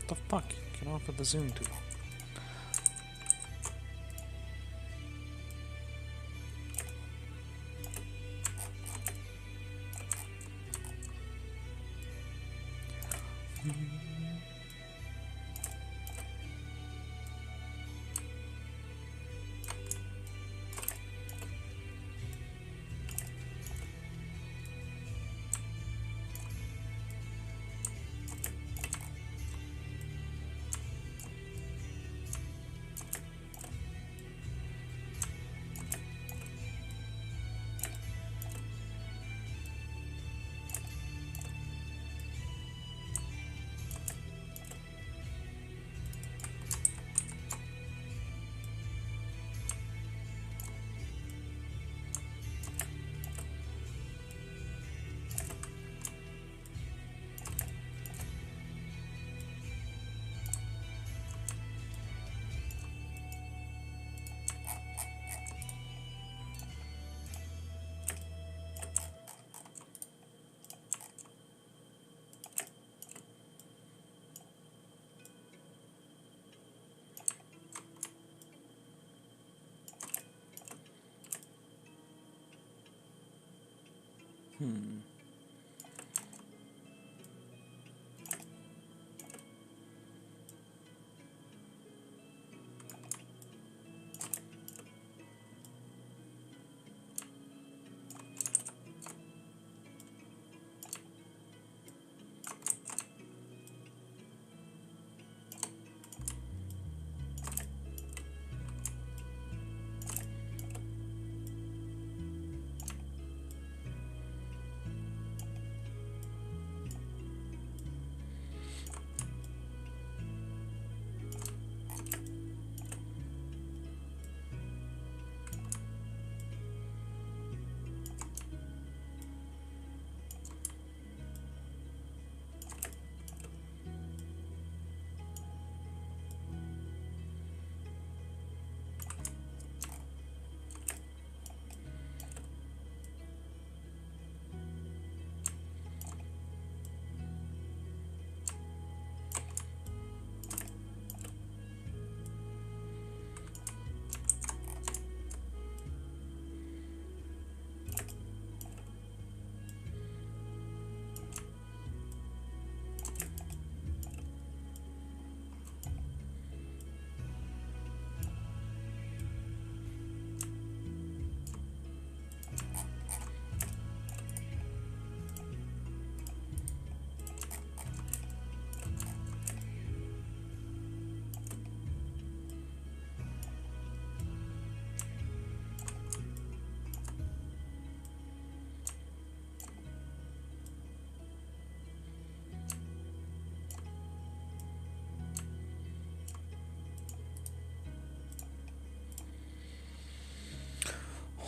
The fuck? Get off of the zoom tool.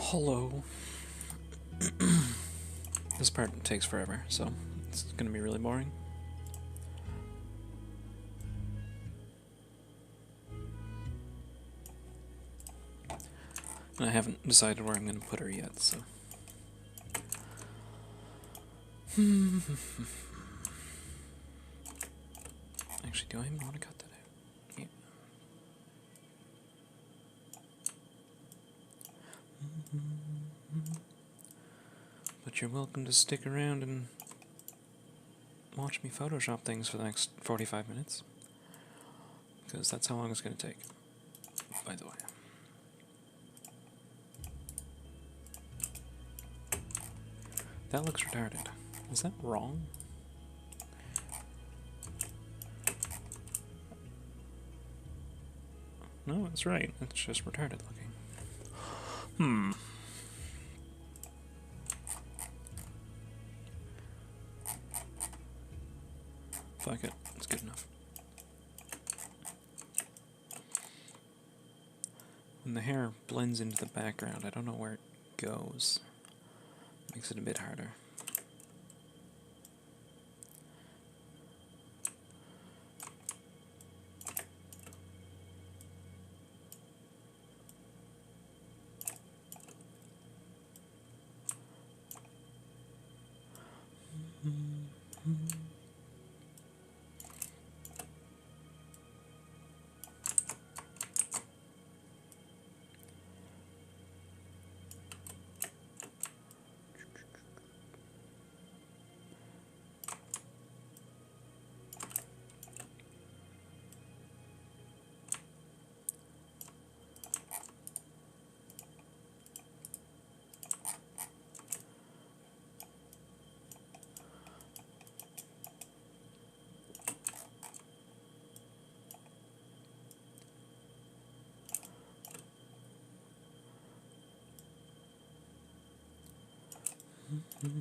Hello. This part takes forever, so it's gonna be really boring. And I haven't decided where I'm gonna put her yet, so. Actually, do I even want to cut that out? Yeah. But you're welcome to stick around and watch me Photoshop things for the next 45 minutes. Because that's how long it's going to take, by the way. That looks retarded. Is that wrong? No, it's right. It's just retarded looking. Fuck it. It's good enough. When the hair blends into the background, I don't know where it goes. Makes it a bit harder. What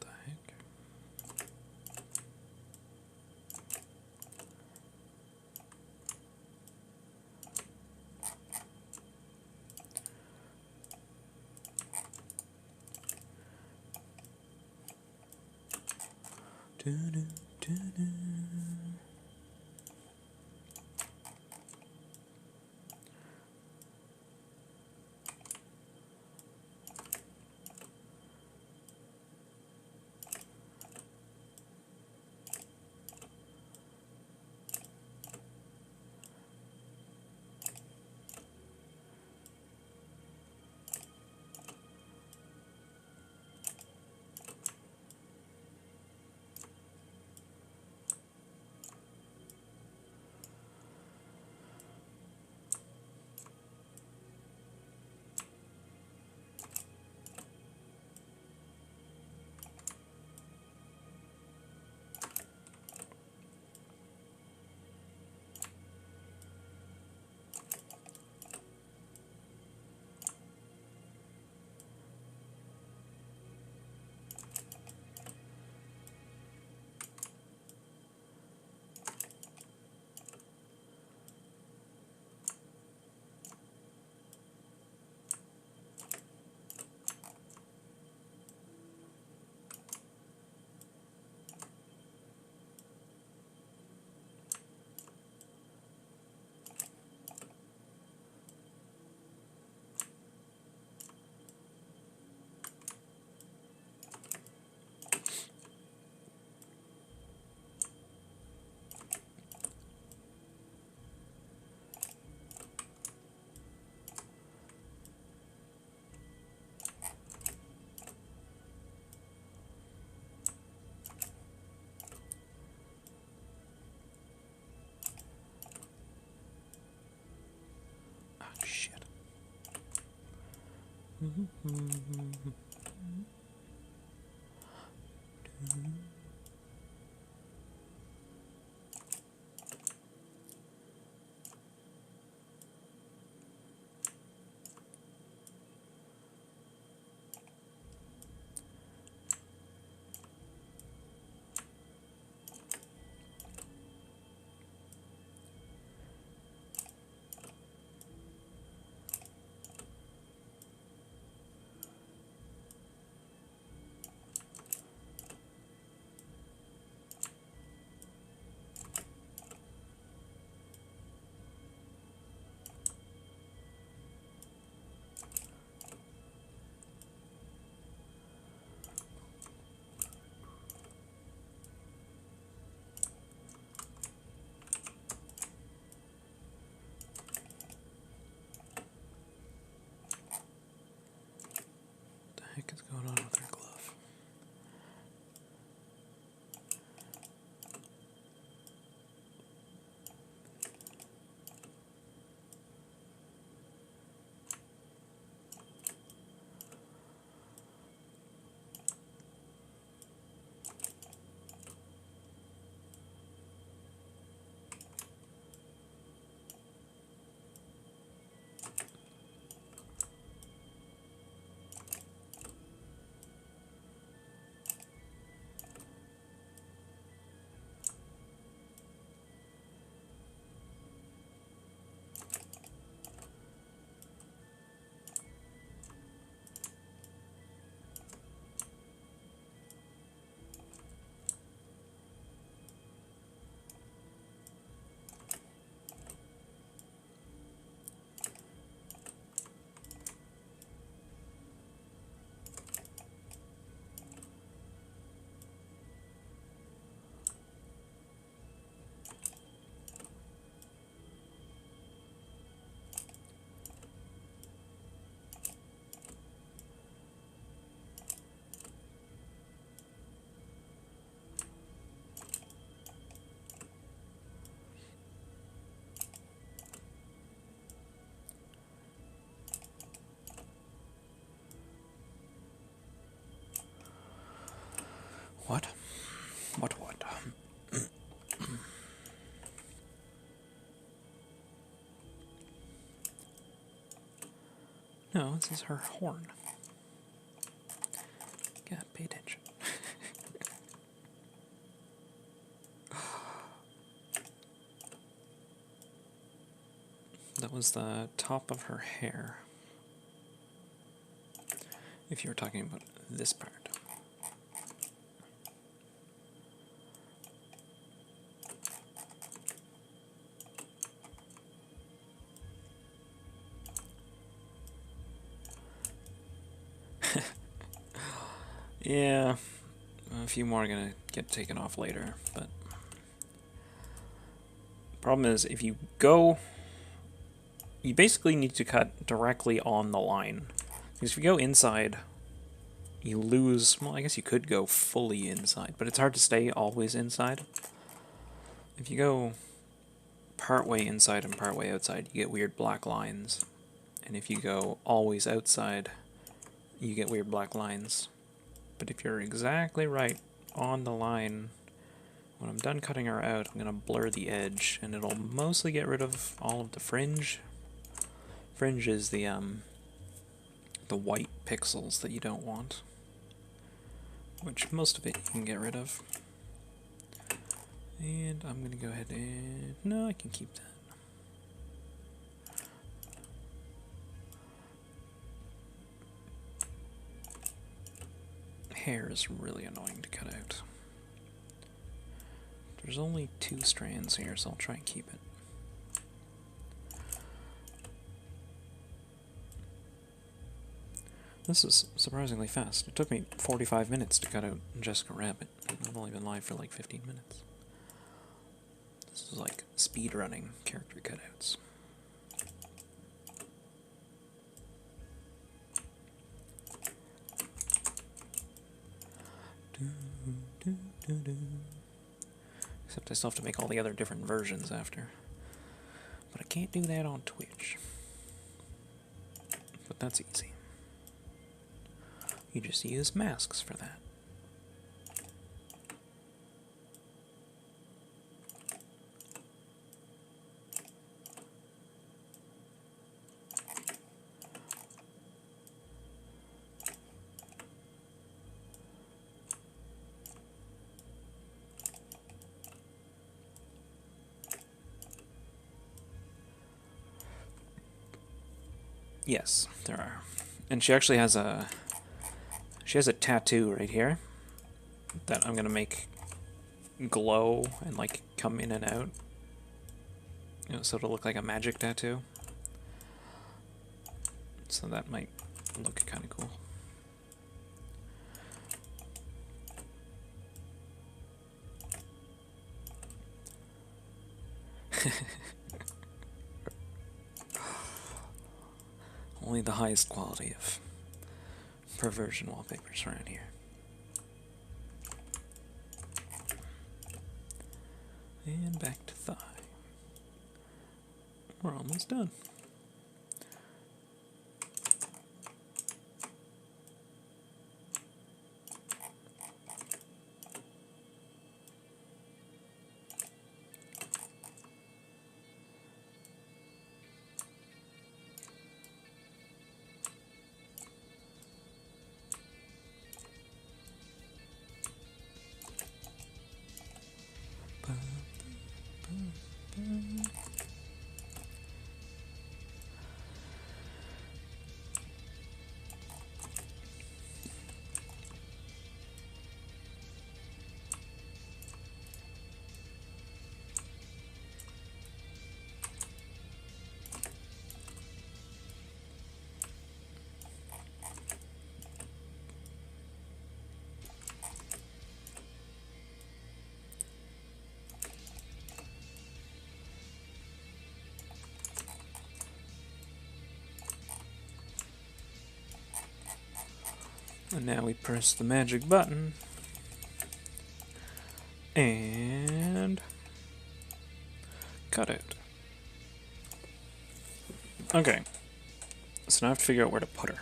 the heck? Do-do-do-do. Shit. What the heck is going on with her glove? What? What? No, this is her horn. God, pay attention. That was the top of her hair. If you were talking about this part. Yeah, a few more are gonna get taken off later, but problem is if you go, you basically need to cut directly on the line, because if you go inside, you lose, well, I guess you could go fully inside, but it's hard to stay always inside. If you go partway inside and partway outside, you get weird black lines, and if you go always outside, you get weird black lines. But if you're exactly right on the line, when I'm done cutting her out, I'm going to blur the edge, and it'll mostly get rid of all of the fringe. Fringe is the white pixels that you don't want, which most of it you can get rid of. And I'm going to go ahead and... no, I can keep that. Hair is really annoying to cut out. There's only 2 strands here, so I'll try and keep it. This is surprisingly fast. It took me 45 minutes to cut out Jessica Rabbit. I've only been live for like 15 minutes. This is like speed running character cutouts. Except I still have to make all the other different versions after. But I can't do that on Twitch. But that's easy. You just use masks for that. Yes, there are. And she actually has a tattoo right here that I'm gonna make glow and like come in and out. You know, so it'll look like a magic tattoo. So that might look kind of cool. Only the highest quality of perversion wallpapers around here. And back to thigh. We're almost done. And now we press the magic button and cut it. Okay, so now I have to figure out where to put her.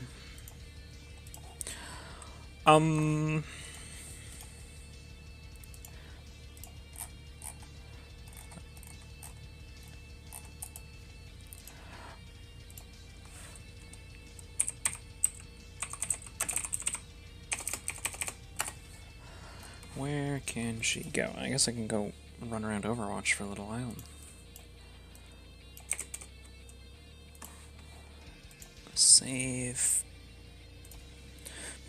can she go? I guess I can go run around Overwatch for a little while. Save.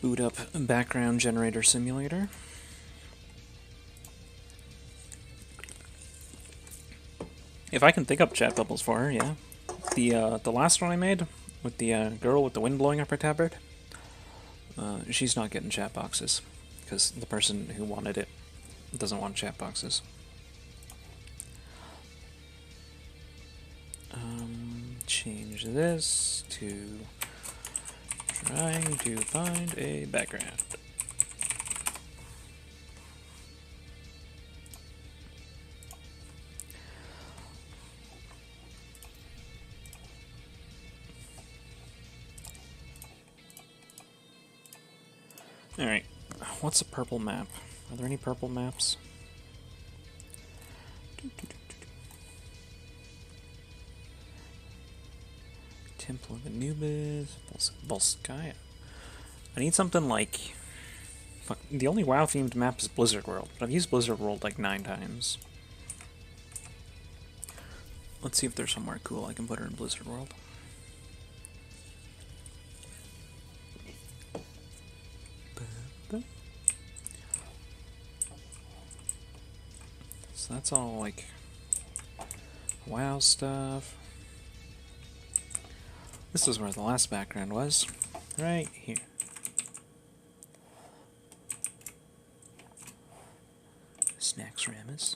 Boot up background generator simulator. If I can think up chat bubbles for her, yeah. The last one I made with the girl with the wind blowing up her tabard, she's not getting chat boxes because the person who wanted it doesn't want chat boxes. Change this to trying to find a background. Alright, what's a purple map? Are there any purple maps? Temple of Anubis, Volskaya. I need something like... Fuck, the only WoW-themed map is Blizzard World, but I've used Blizzard World like 9 times. Let's see if there's somewhere cool I can put her in Blizzard World. So that's all like WoW stuff. This is where the last background was, right here. Snacks Ramus.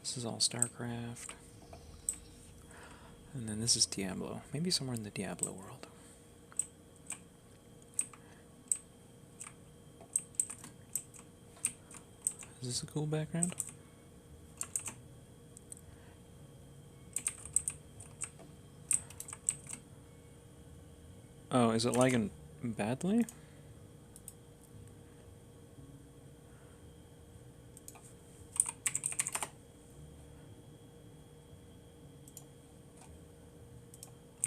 This is all StarCraft. And then this is Diablo. Maybe somewhere in the Diablo world. Is this a cool background? Oh, is it lagging badly?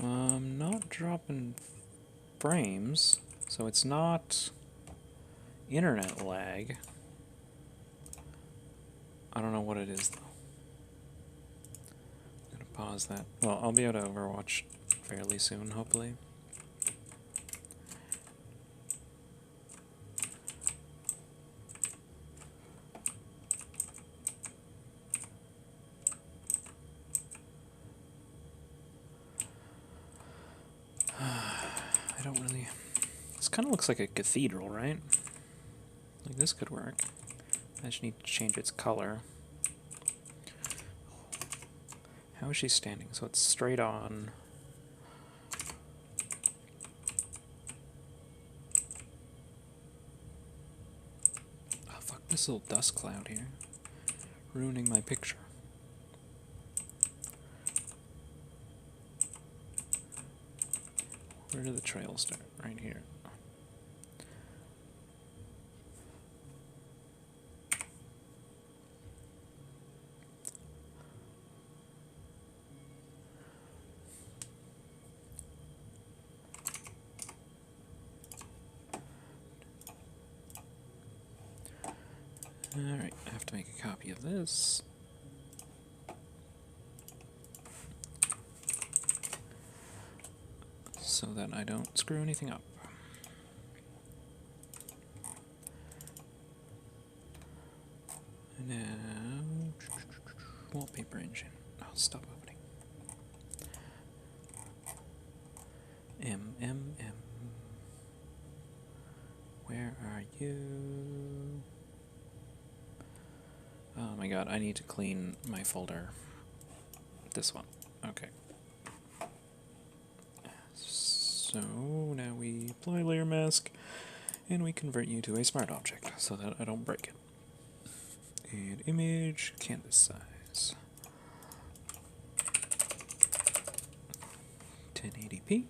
Not dropping frames, so it's not internet lag. I don't know what it is, though. I'm gonna pause that. Well, I'll be able to Overwatch fairly soon, hopefully. I don't really... This kind of looks like a cathedral, right? Like, this could work. I just need to change its color. How is she standing? So it's straight on. Oh, fuck, this little dust cloud here. Ruining my picture. Where did the trail start? Right here. Alright, I have to make a copy of this. So that I don't screw anything up. And now, wallpaper engine. Oh, stop opening. Where are you? Oh my god, I need to clean my folder. This one. Okay. So now we apply layer mask and we convert you to a smart object so that I don't break it. And image, canvas size. 1080p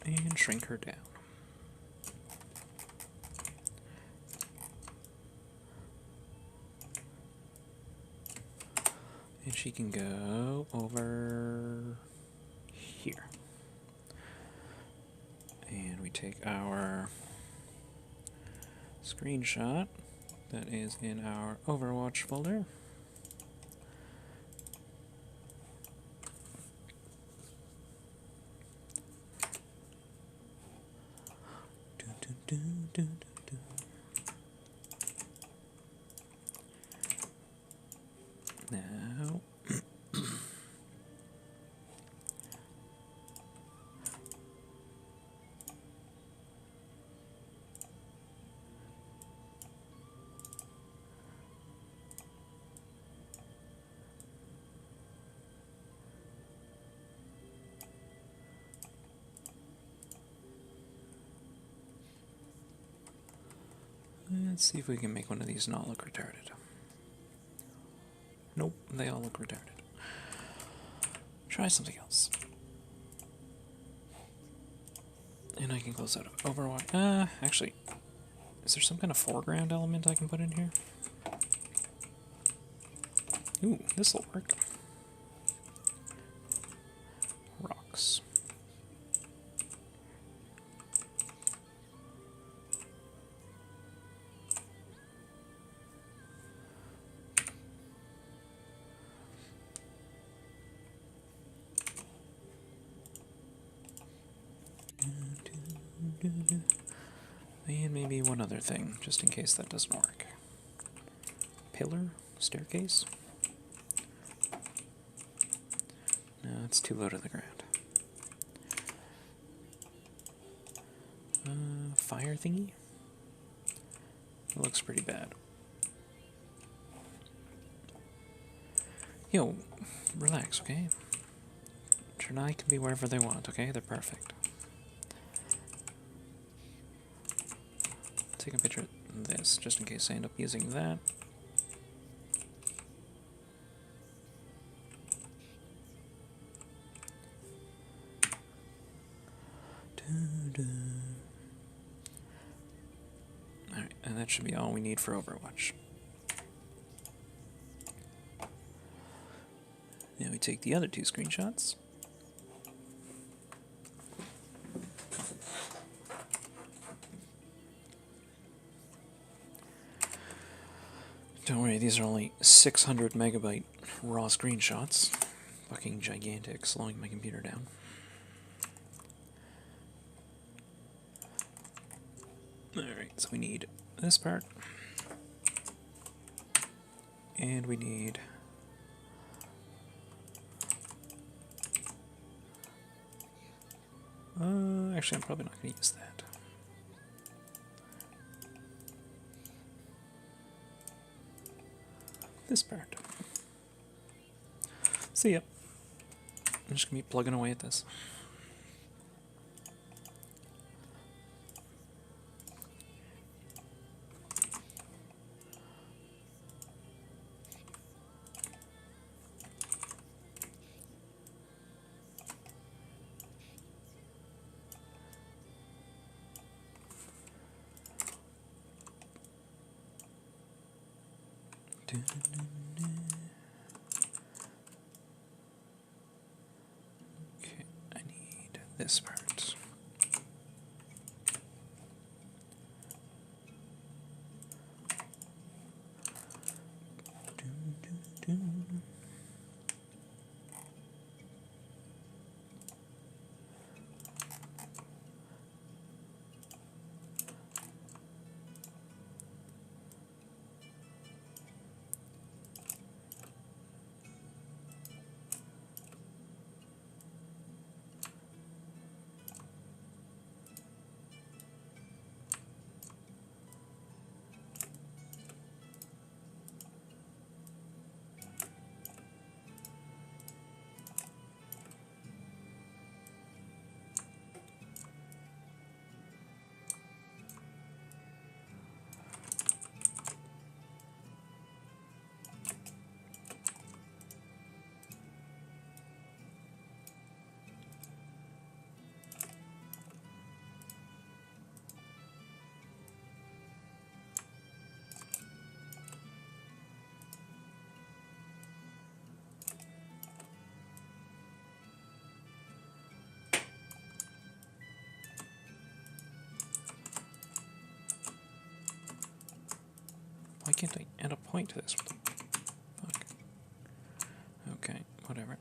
and shrink her down. And she can go over here. And we take our screenshot that is in our Overwatch folder. Now, let's see if we can make one of these not look retarded. Nope, they all look retarded. Try something else. And I can close out of Overwatch. Actually, is there some kind of foreground element I can put in here? Ooh, this'll work. Rocks. And maybe one other thing, just in case that doesn't work. Pillar? Staircase? No, it's too low to the ground. Fire thingy? It looks pretty bad. Yo, relax, okay? Trinai can be wherever they want, okay? They're perfect. Take a picture of this, just in case I end up using that. Alright, and that should be all we need for Overwatch. Now we take the other two screenshots. Don't worry, these are only 600 megabyte raw screenshots. Fucking gigantic, slowing my computer down. Alright, so we need this part. And we need... actually, I'm probably not going to use that. This part. So, yep. I'm just going to be plugging away at this. Okay, I need this part. point to this. What the fuck? Okay, whatever.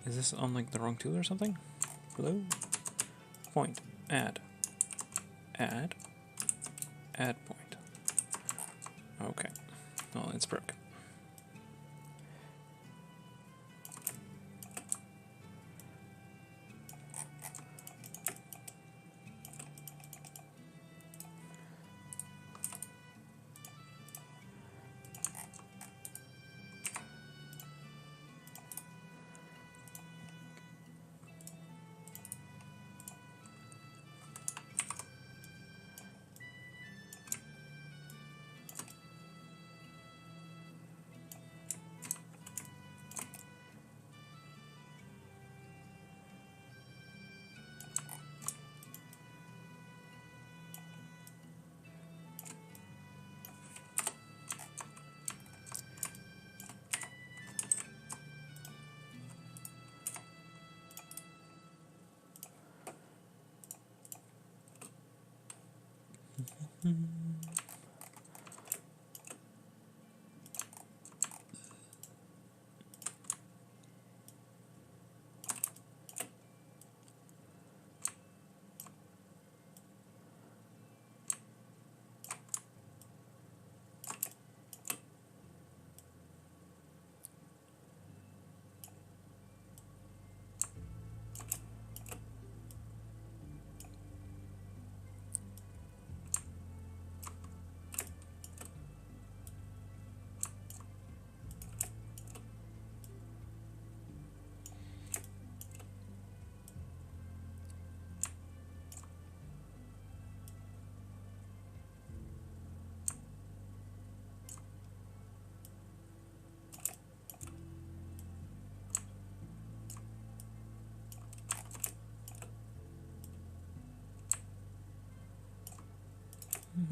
Is this on like the wrong tool or something? Hello? Point. Add. Add. Add point. Okay. Well, it's broken.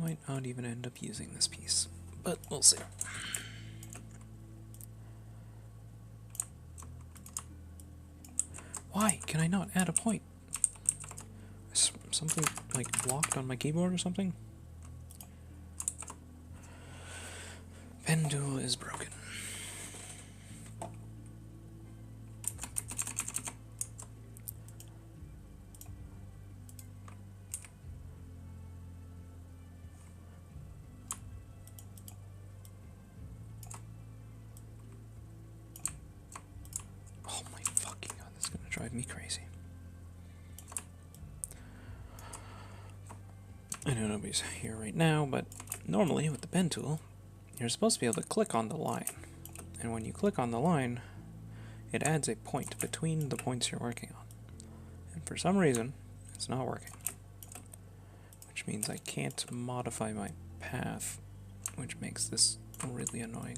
Might not even end up using this piece, but we'll see. Why can I not add a point? Is something like blocked on my keyboard or something? Pen tool is broken. Drive me crazy. I know nobody's here right now, but normally with the pen tool, you're supposed to be able to click on the line. And when you click on the line, it adds a point between the points you're working on. And for some reason, it's not working. Which means I can't modify my path, which makes this really annoying.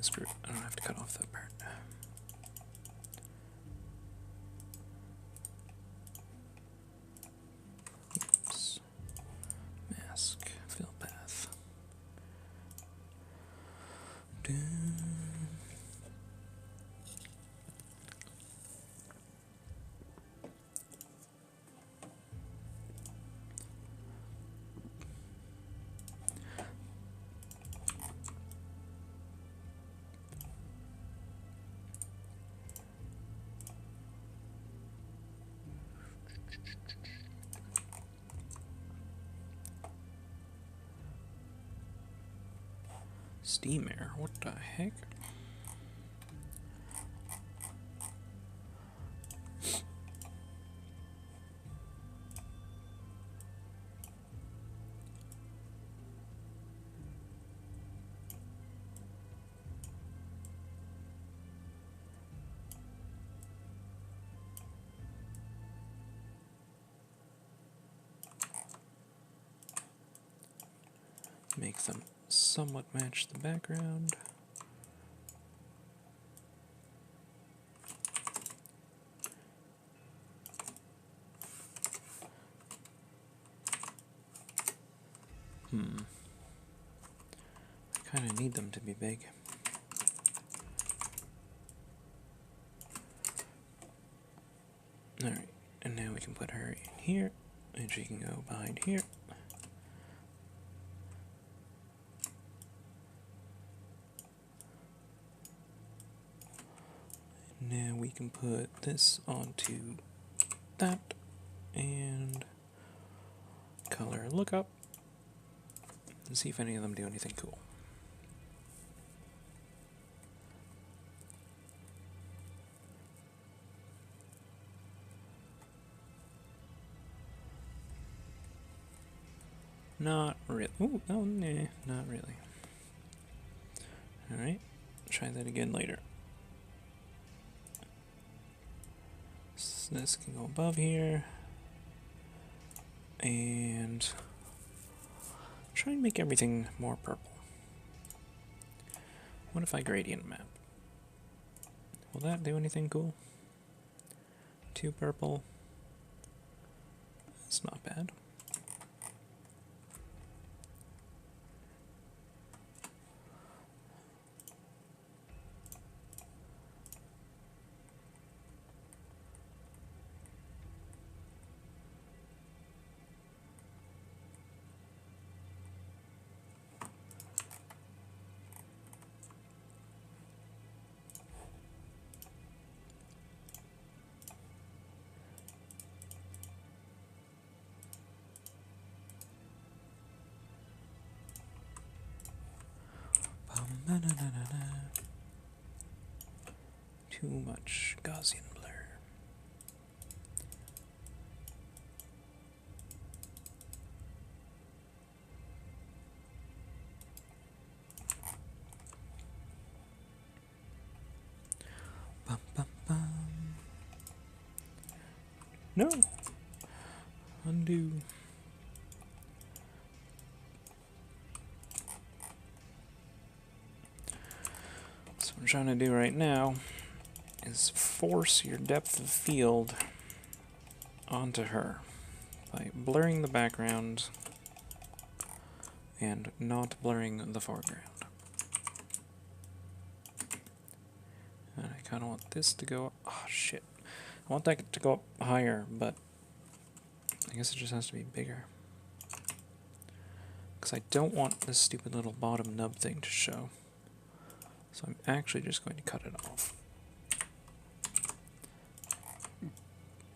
Screw it. I don't have to cut off that part. Oops. Mask. Fill path. Steam air, what the heck? make them somewhat match the background. I kind of need them to be big. Alright, and now we can put her in here, and she can go behind here. Now we can put this onto that, and color look up, and see if any of them do anything cool. Not really. Ooh, oh, nah, not really. Alright, try that again later. So this can go above here. And try and make everything more purple. What if I gradient map? Will that do anything cool? 2 purple. That's not bad. Too much Gaussian blur. Bum, bum, bum. No! Undo. So what I'm trying to do right now is force your depth of field onto her by blurring the background and not blurring the foreground. And I kind of want this to go up. Oh shit. I want that to go up higher, but I guess it just has to be bigger. Because I don't want this stupid little bottom nub thing to show. So I'm actually just going to cut it off.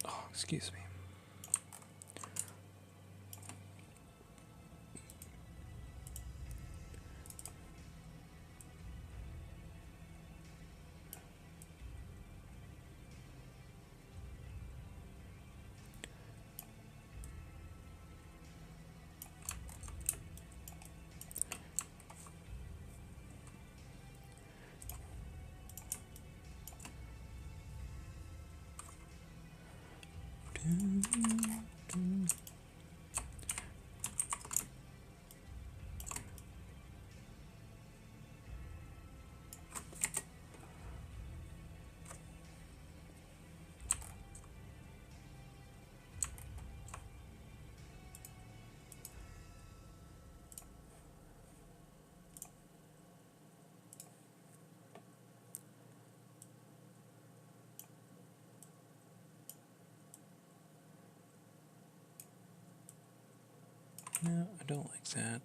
Oh, excuse me. No, I don't like that.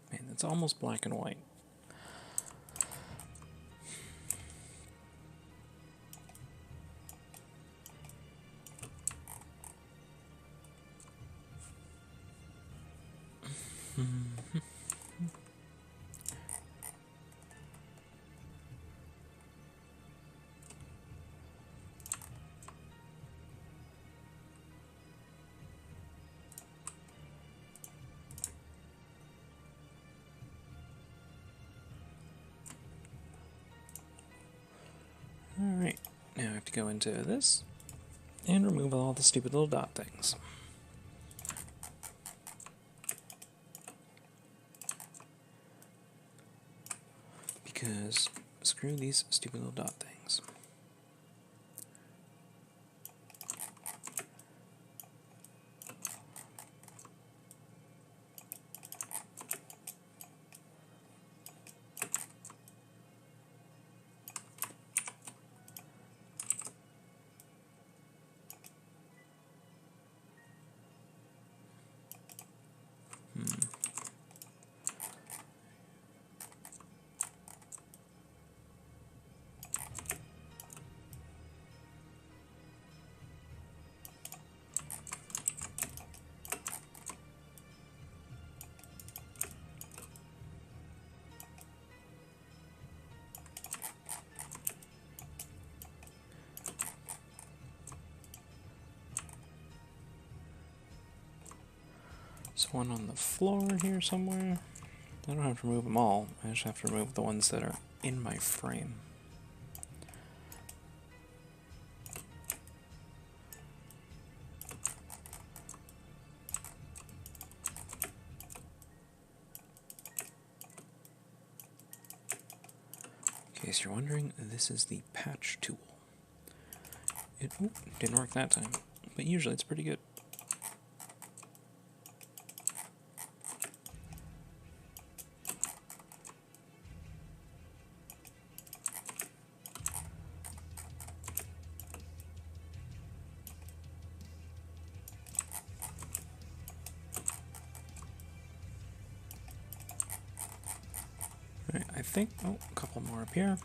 Man, it's almost black and white. Now I have to go into this and remove all the stupid little dot things. Because screw these stupid little dot things. There's one on the floor here somewhere. I don't have to remove them all, I just have to remove the ones that are in my frame. In case you're wondering, this is the patch tool. It didn't work that time, but usually it's pretty good. Alright, I think, a couple more up here.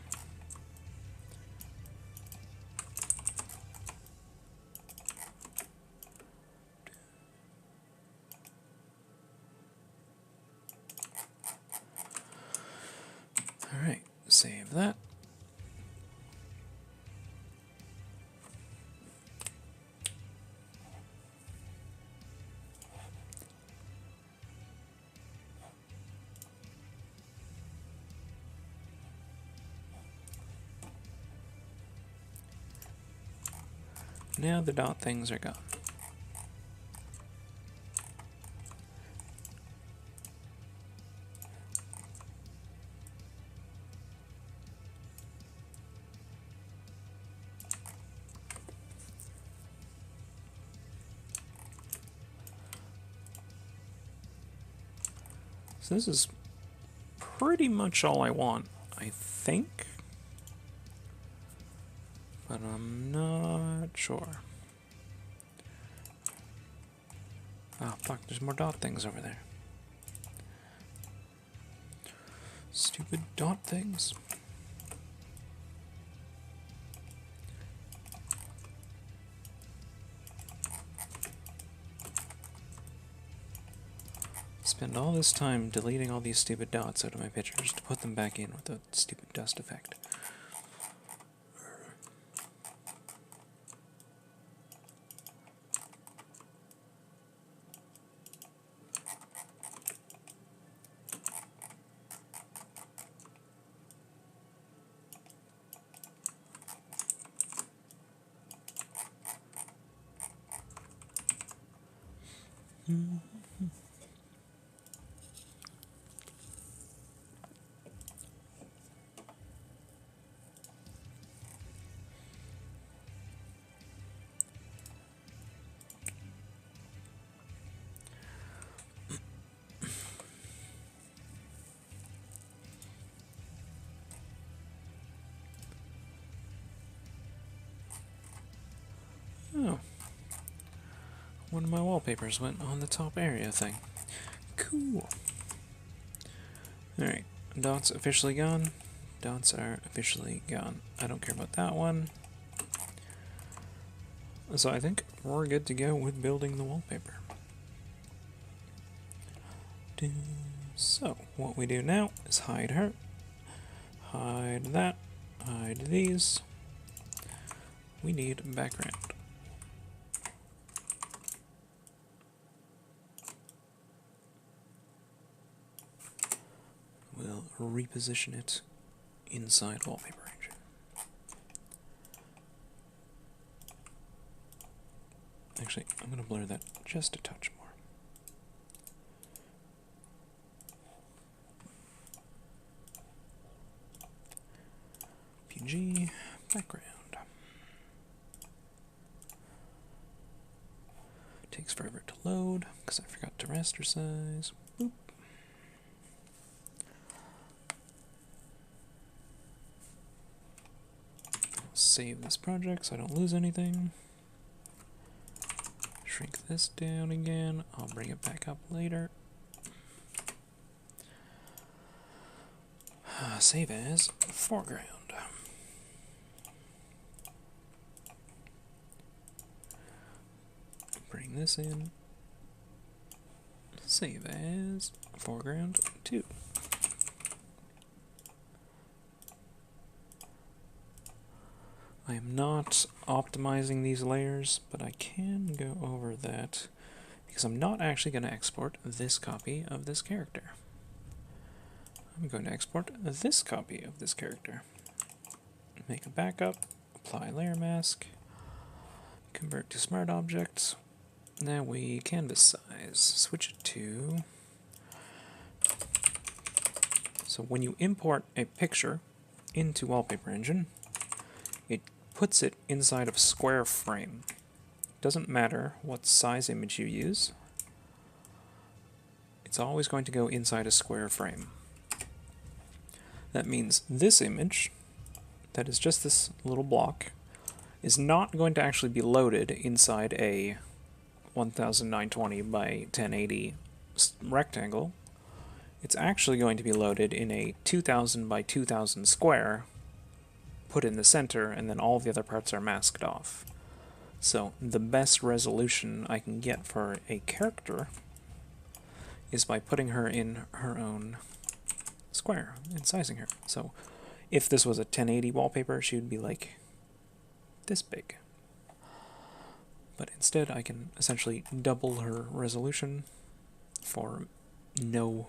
Alright, save that. Now the dot things are gone. So this is pretty much all I want, I think. But I'm not sure. Oh, fuck, there's more dot things over there. Stupid dot things. Spend all this time deleting all these stupid dots out of my pictures to put them back in with a stupid dust effect. Oh. One of my wallpapers went on the top area thing. Cool. Alright, dots officially gone. Dots are officially gone. I don't care about that one. So I think we're good to go with building the wallpaper. So, what we do now is hide her, hide that, hide these. We need background. We'll reposition it inside Wallpaper Ranger. Actually, I'm going to blur that just a touch more. PNG, background. Takes forever to load because I forgot to raster size. Boop. Save this project so I don't lose anything. Shrink this down again. I'll bring it back up later. Save as foreground. Bring this in. Save as foreground 2. I am not optimizing these layers, but I can go over that because I'm not actually going to export this copy of this character. I'm going to export this copy of this character. Make a backup, apply layer mask, convert to smart objects. Now we canvas size, switch it to... So when you import a picture into Wallpaper Engine, it puts it inside of square frame. Doesn't matter what size image you use, it's always going to go inside a square frame. That means this image, that is just this little block, is not going to actually be loaded inside a 1920 by 1080 rectangle. It's actually going to be loaded in a 2000 by 2000 square, put in the center, and then all the other parts are masked off. So the best resolution I can get for a character is by putting her in her own square and sizing her. So if this was a 1080 wallpaper, she would be like this big. But instead I can essentially double her resolution for no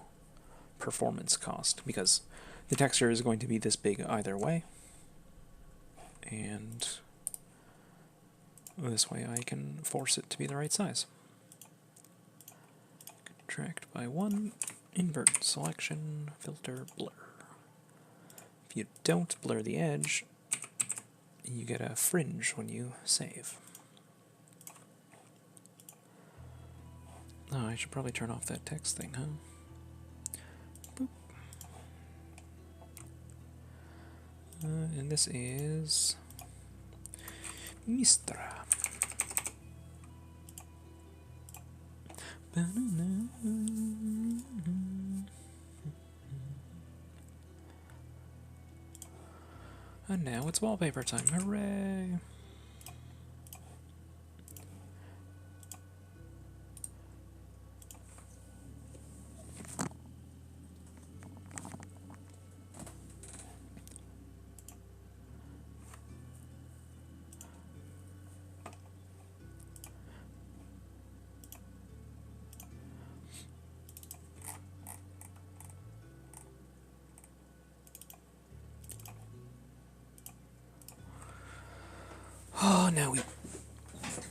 performance cost, because the texture is going to be this big either way. And this way I can force it to be the right size. Contract by 1, invert selection, filter, blur. If you don't blur the edge, you get a fringe when you save. Oh, I should probably turn off that text thing, huh? Boop. And this is Mystra. And now it's wallpaper time. Hooray! Oh, now we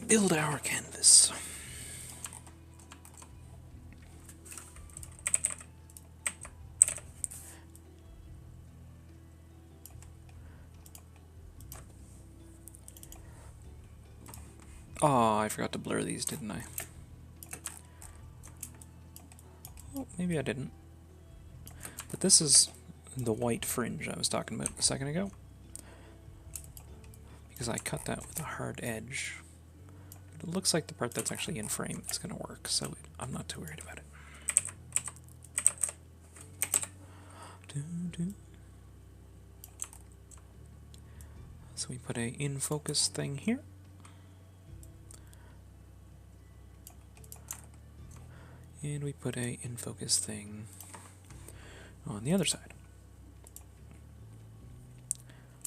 build our canvas. Oh, I forgot to blur these, didn't I? Oh, maybe I didn't. But this is the white fringe I was talking about a second ago, because I cut that with a hard edge. But it looks like the part that's actually in frame is going to work, so I'm not too worried about it. So we put a in focus thing here. And we put a in focus thing on the other side.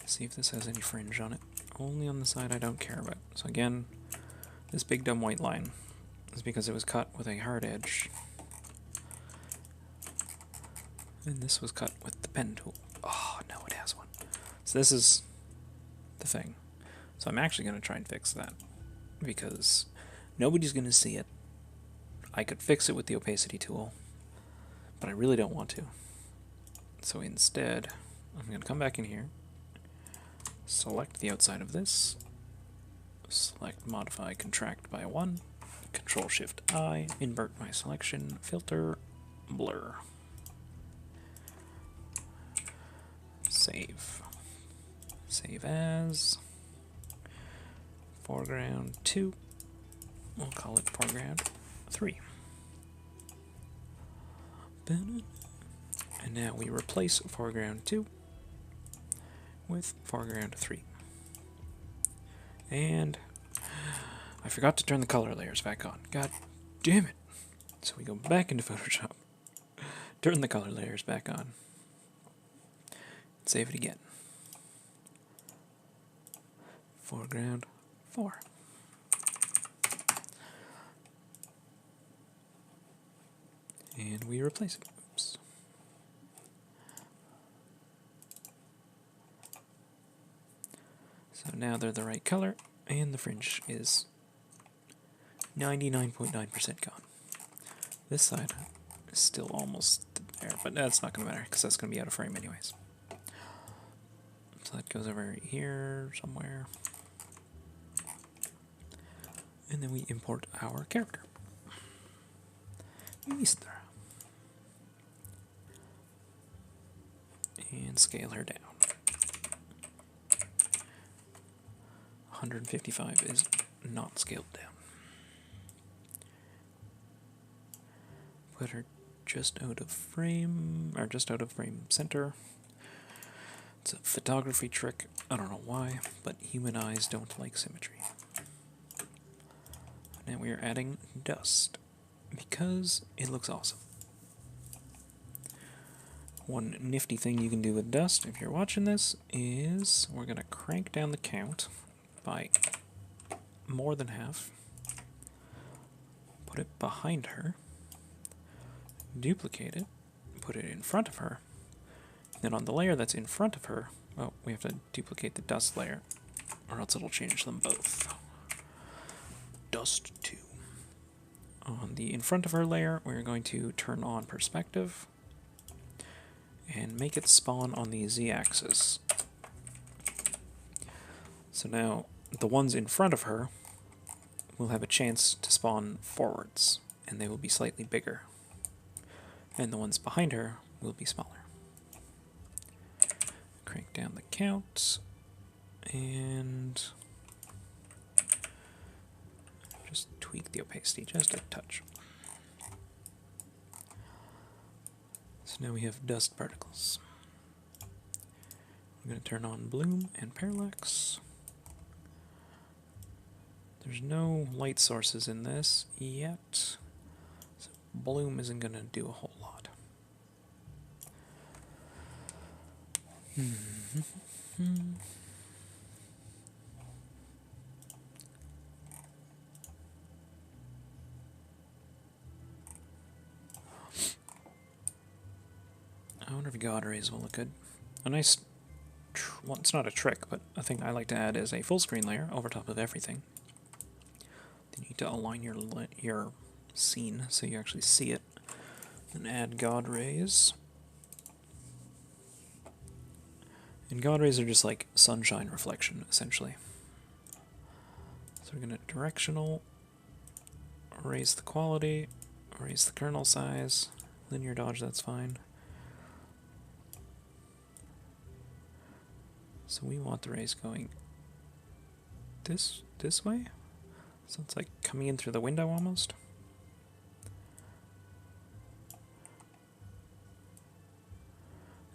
See if this has any fringe on it. Only on the side I don't care about. So again, this big dumb white line is because it was cut with a hard edge. And this was cut with the pen tool. Oh, no, it has one. So this is the thing. So I'm actually going to try and fix that, because Nobody's going to see it. I could fix it with the opacity tool, but I really don't want to. So instead, I'm going to come back in here, select the outside of this, select modify contract by 1, Control-Shift-I, invert my selection, filter, blur. Save. Save as foreground 2. We'll call it foreground 3. And now we replace foreground 2 with foreground 3. And I forgot to turn the color layers back on. God damn it. So we go back into Photoshop, turn the color layers back on, save it again. Foreground 4. And we replace it. Oops. So now they're the right color, and the fringe is 99.9% gone. This side is still almost there, but that's not going to matter, because that's going to be out of frame anyways. So that goes over here somewhere. And then we import our character, Mystra, and scale her down. 155 is not scaled down. Put her just out of frame, or just out of frame center. It's a photography trick. I don't know why, but human eyes don't like symmetry. Now we are adding dust, because it looks awesome. One nifty thing you can do with dust, if you're watching this, is we're going to crank down the count by more than half, put it behind her, duplicate it, put it in front of her, then on the layer that's in front of her, well, we have to duplicate the dust layer, or else it'll change them both. Dust 2. On the in front of her layer, we're going to turn on perspective and make it spawn on the z-axis. So now the ones in front of her will have a chance to spawn forwards, and they will be slightly bigger. And the ones behind her will be smaller. Crank down the count, and just tweak the opacity just a touch. So now we have dust particles. I'm going to turn on bloom and parallax. There's no light sources in this yet, so bloom isn't going to do a whole lot. I wonder if God rays will look good. A nice, well, it's not a trick, but a thing I like to add is a full screen layer over top of everything. You need to align your scene so you actually see it. Then add God rays. And God rays are just like sunshine reflection, essentially. So we're going to directional, raise the quality, raise the kernel size, linear dodge, that's fine. So we want the rays going this way. So it's like coming in through the window almost.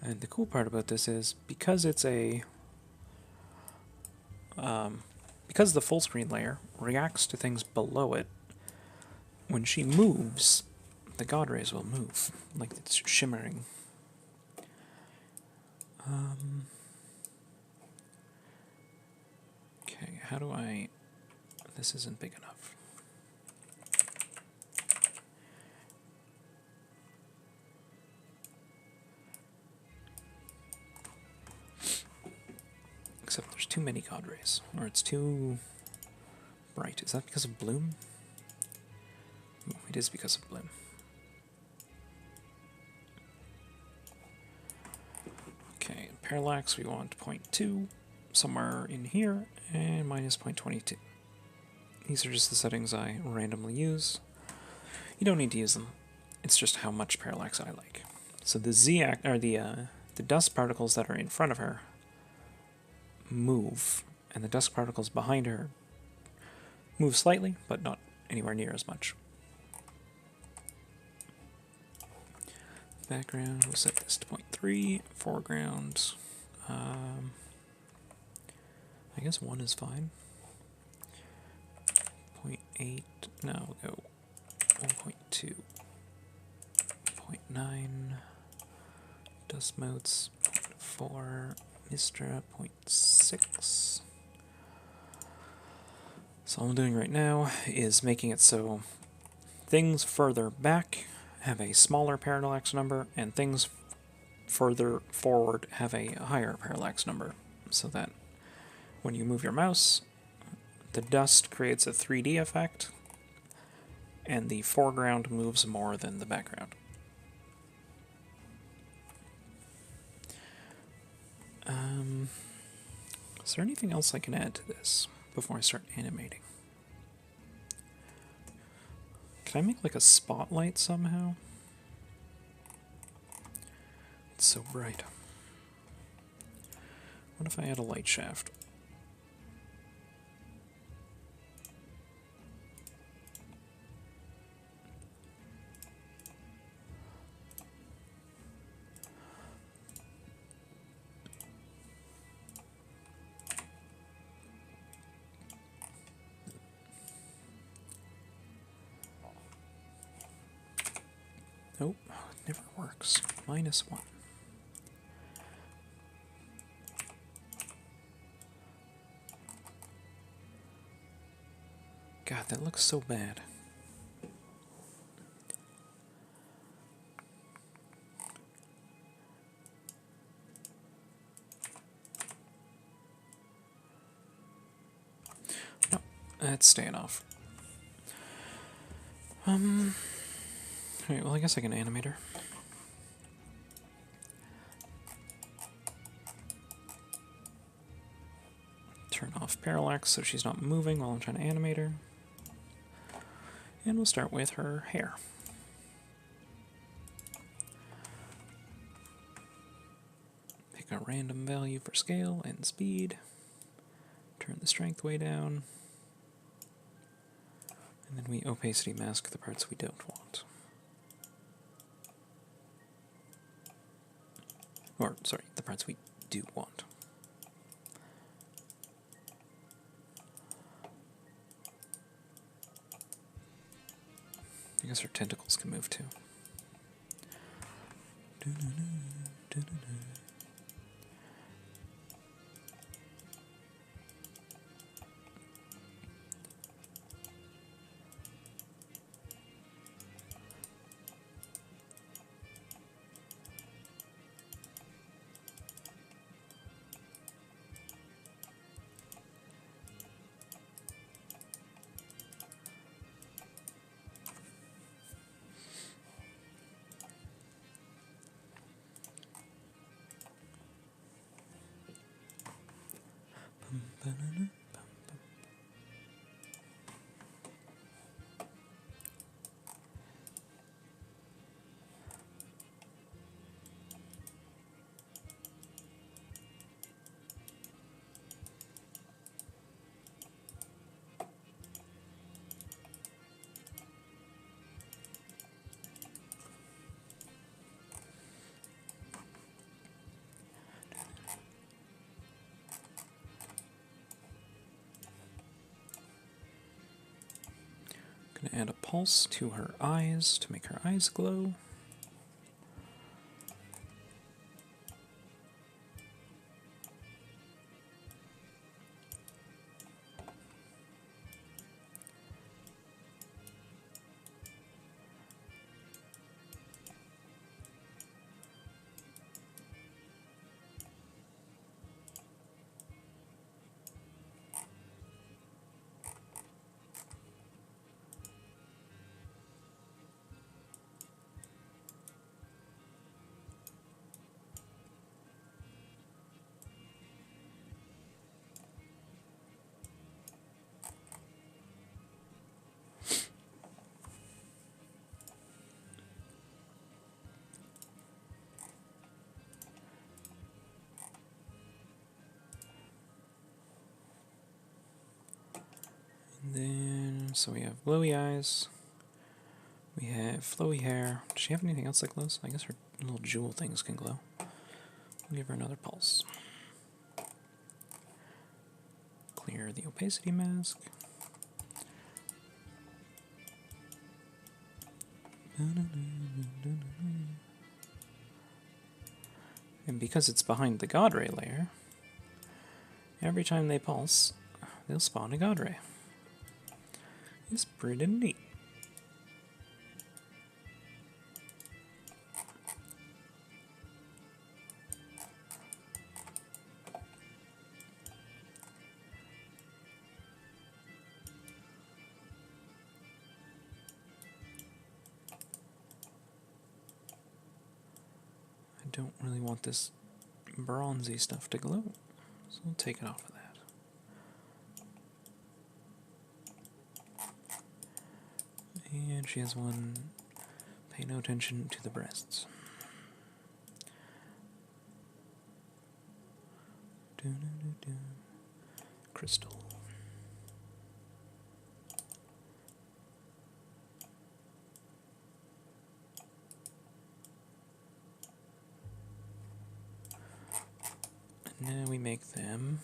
And the cool part about this is because it's a because the full screen layer reacts to things below it, when she moves, the God rays will move, like it's shimmering. Okay, how do I... This isn't big enough. Except there's too many God rays, or it's too bright. Is that because of bloom? It is because of bloom. Okay, parallax we want 0.2 somewhere in here, and minus 0.22. These are just the settings I randomly use. You don't need to use them. It's just how much parallax I like. So the the dust particles that are in front of her move, and the dust particles behind her move slightly, but not anywhere near as much. Background, we'll set this to 0.3. Foreground, I guess 1 is fine. 0.8, no, we'll go 1.2. 0.9. Dust motes, 0.4. Mystra, 0.6. So all I'm doing right now is making it so things further back have a smaller parallax number, and things further forward have a higher parallax number, so that when you move your mouse, the dust creates a 3D effect, and the foreground moves more than the background. Is there anything else I can add to this before I start animating? Can I make like a spotlight somehow? It's so bright. What if I add a light shaft? Nope, it never works. -1. God, that looks so bad. No, that's staying off. Alright, well I guess I can animate her. Turn off parallax so she's not moving while I'm trying to animate her. And we'll start with her hair. Pick a random value for scale and speed. Turn the strength way down. And then we opacity mask the parts we don't want. Or, sorry, the parts we do want. I guess her tentacles can move too. Gonna add a pulse to her eyes to make her eyes glow. Then, so we have glowy eyes. We have flowy hair. Does she have anything else that glows? I guess her little jewel things can glow. We'll give her another pulse. Clear the opacity mask. And because it's behind the God Ray layer, every time they pulse, they'll spawn a God Ray. It's pretty neat. I don't really want this bronzy stuff to glow, so we'll take it off of that. And she has one, pay no attention to the breasts. Crystal. And now we make them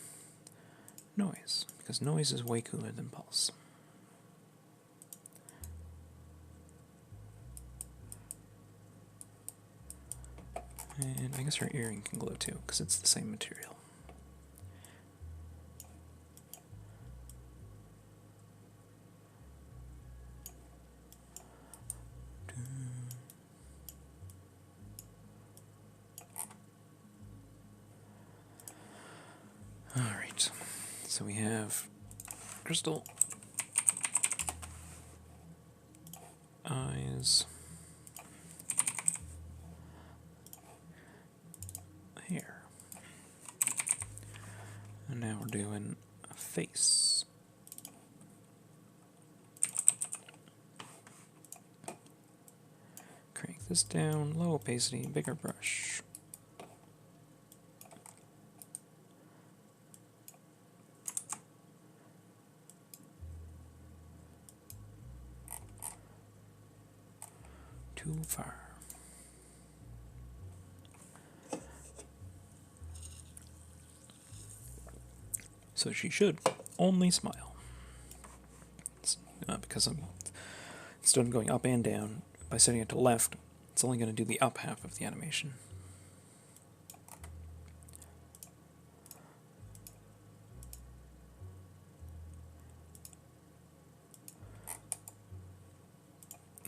noise, because noise is way cooler than pulse. And I guess her earring can glow too, because it's the same material. Alright, so we have crystal, eyes, hair, and now we're doing a face. Crank this down, low opacity, bigger brush. Too far. So she should only smile. Because instead of going up and down, by setting it to left, it's only going to do the up half of the animation.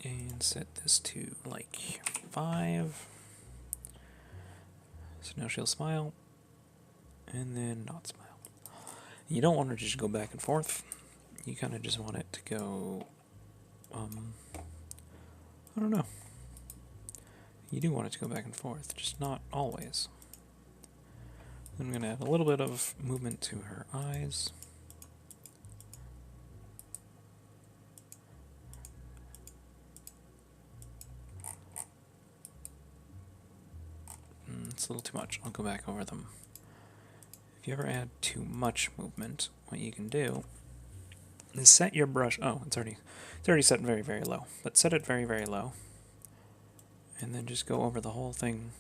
And set this to like 5. So now she'll smile, and then not smile. You don't want her to just go back and forth. You kind of just want it to go, I don't know. You do want it to go back and forth, just not always. Then I'm going to add a little bit of movement to her eyes. It's a little too much. I'll go back over them. If you ever add too much movement, what you can do is set your brush. Oh, it's already set very, very low. But set it very, very low, and then just go over the whole thing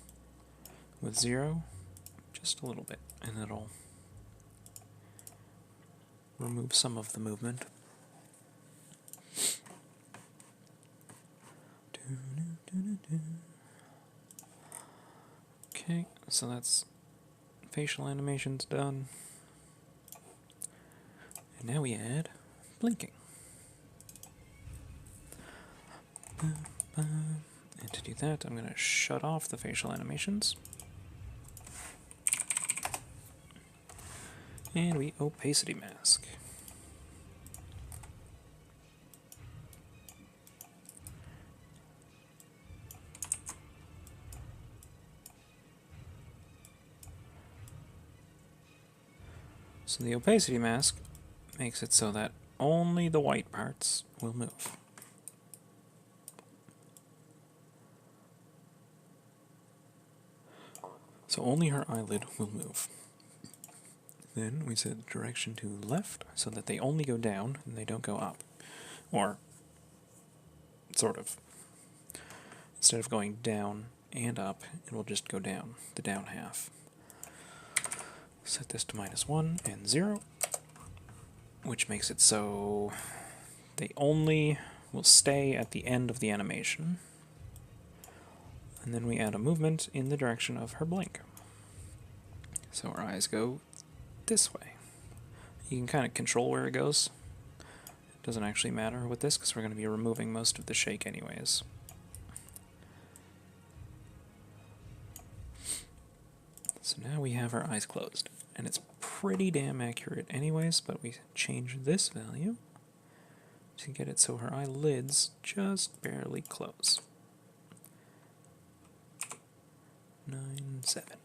with 0, just a little bit, and it'll remove some of the movement. Okay, so that's facial animations done. And now we add blinking. And to do that, I'm going to shut off the facial animations. And we opacity mask. So the opacity mask makes it so that only the white parts will move. So only her eyelid will move. Then we set direction to left so that they only go down and they don't go up. Or, sort of. Instead of going down and up, it will just go down, the down half. Set this to -1 and 0, which makes it so they only will stay at the end of the animation. And then we add a movement in the direction of her blink. So our eyes go this way. You can kind of control where it goes. It doesn't actually matter with this because we're going to be removing most of the shake anyways. So now we have our eyes closed. And it's pretty damn accurate anyways, but we change this value to get it so her eyelids just barely close. 9, 7.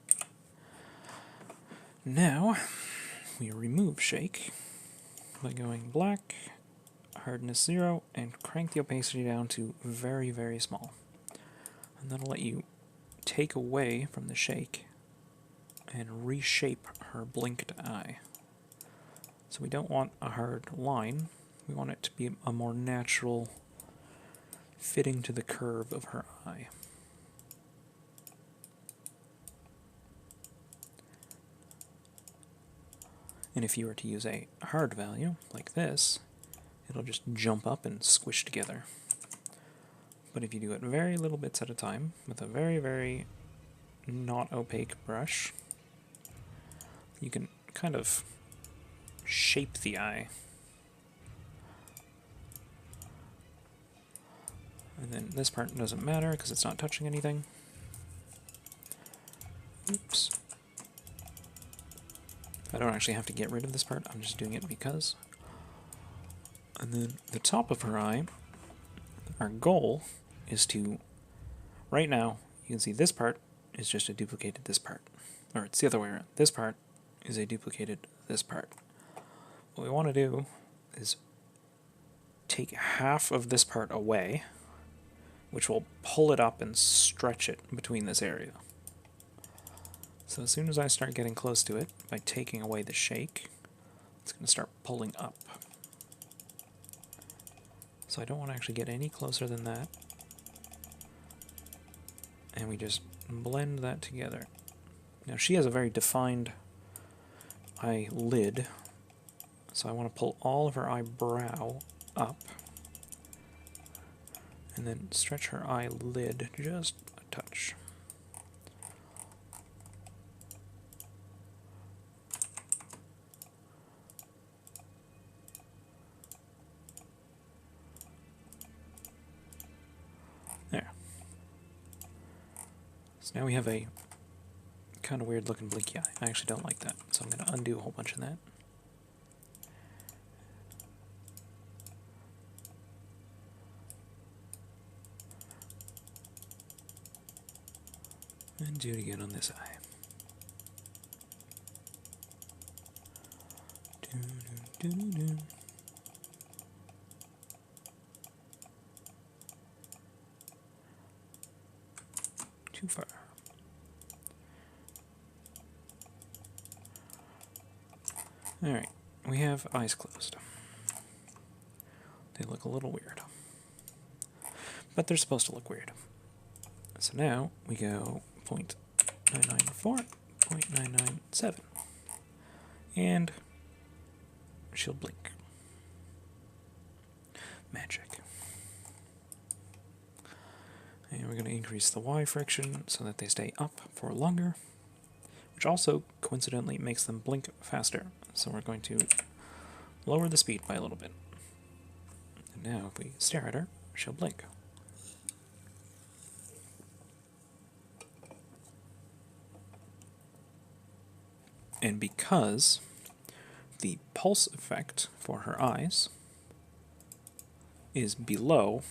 Now, we remove shake by going black, hardness 0, and crank the opacity down to very, very small. And that'll let you take away from the shake and reshape her blinked eye. So we don't want a hard line, we want it to be a more natural fitting to the curve of her eye. And if you were to use a hard value, like this, it'll just jump up and squish together. But if you do it very little bits at a time, with a very, very not opaque brush, you can kind of shape the eye. And then this part doesn't matter because it's not touching anything. Oops. I don't actually have to get rid of this part, I'm just doing it because. And then the top of her eye, our goal is to, right now, you can see this part is just a duplicated this part. Or it's the other way around. This part is a duplicated this part. What we want to do is take half of this part away, which will pull it up and stretch it between this area. So as soon as I start getting close to it, by taking away the shake, it's going to start pulling up. So I don't want to actually get any closer than that. And we just blend that together. Now she has a very defined eyelid, so I want to pull all of her eyebrow up, and then stretch her eyelid just a touch. There. So now we have a kind of weird looking blinky eye. I actually don't like that, so I'm going to undo a whole bunch of that. And do it again on this eye. Too far. Alright, we have eyes closed. They look a little weird. But they're supposed to look weird. So now we go 0.994, 0.997. And she'll blink. Magic. And we're going to increase the Y friction so that they stay up for longer, which also coincidentally makes them blink faster. So we're going to lower the speed by a little bit. And now if we stare at her, she'll blink. And because the pulse effect for her eyes is below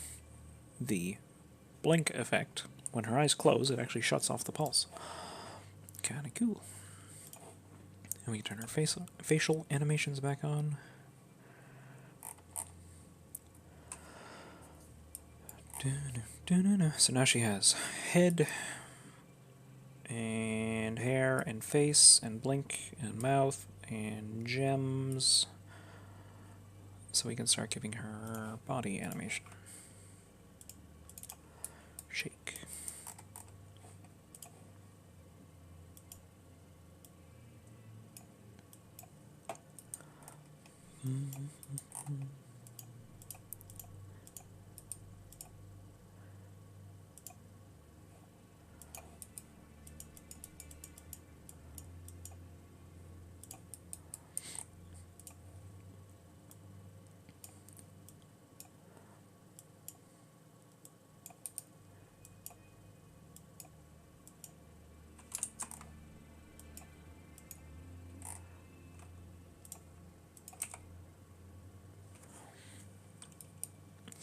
the blink effect, when her eyes close, it actually shuts off the pulse. Kinda cool. And we can turn her facial animations back on. So now she has head, and hair, and face, and blink, and mouth, and gems, so we can start giving her body animation. Shake.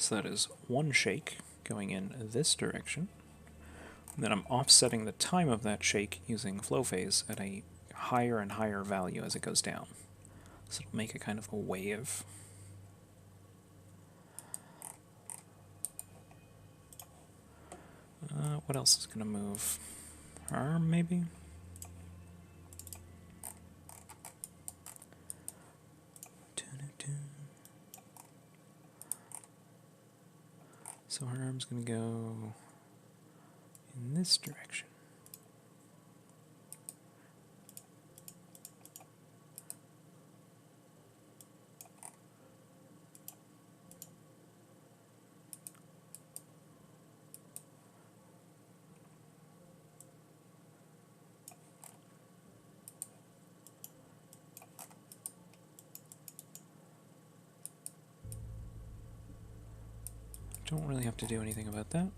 So that is one shake going in this direction. And then I'm offsetting the time of that shake using flow phase at a higher and higher value as it goes down. So it'll make a kind of a wave. What else is going to move? Arm, maybe? So her arm's going to go in this direction. Don't really have to do anything about that.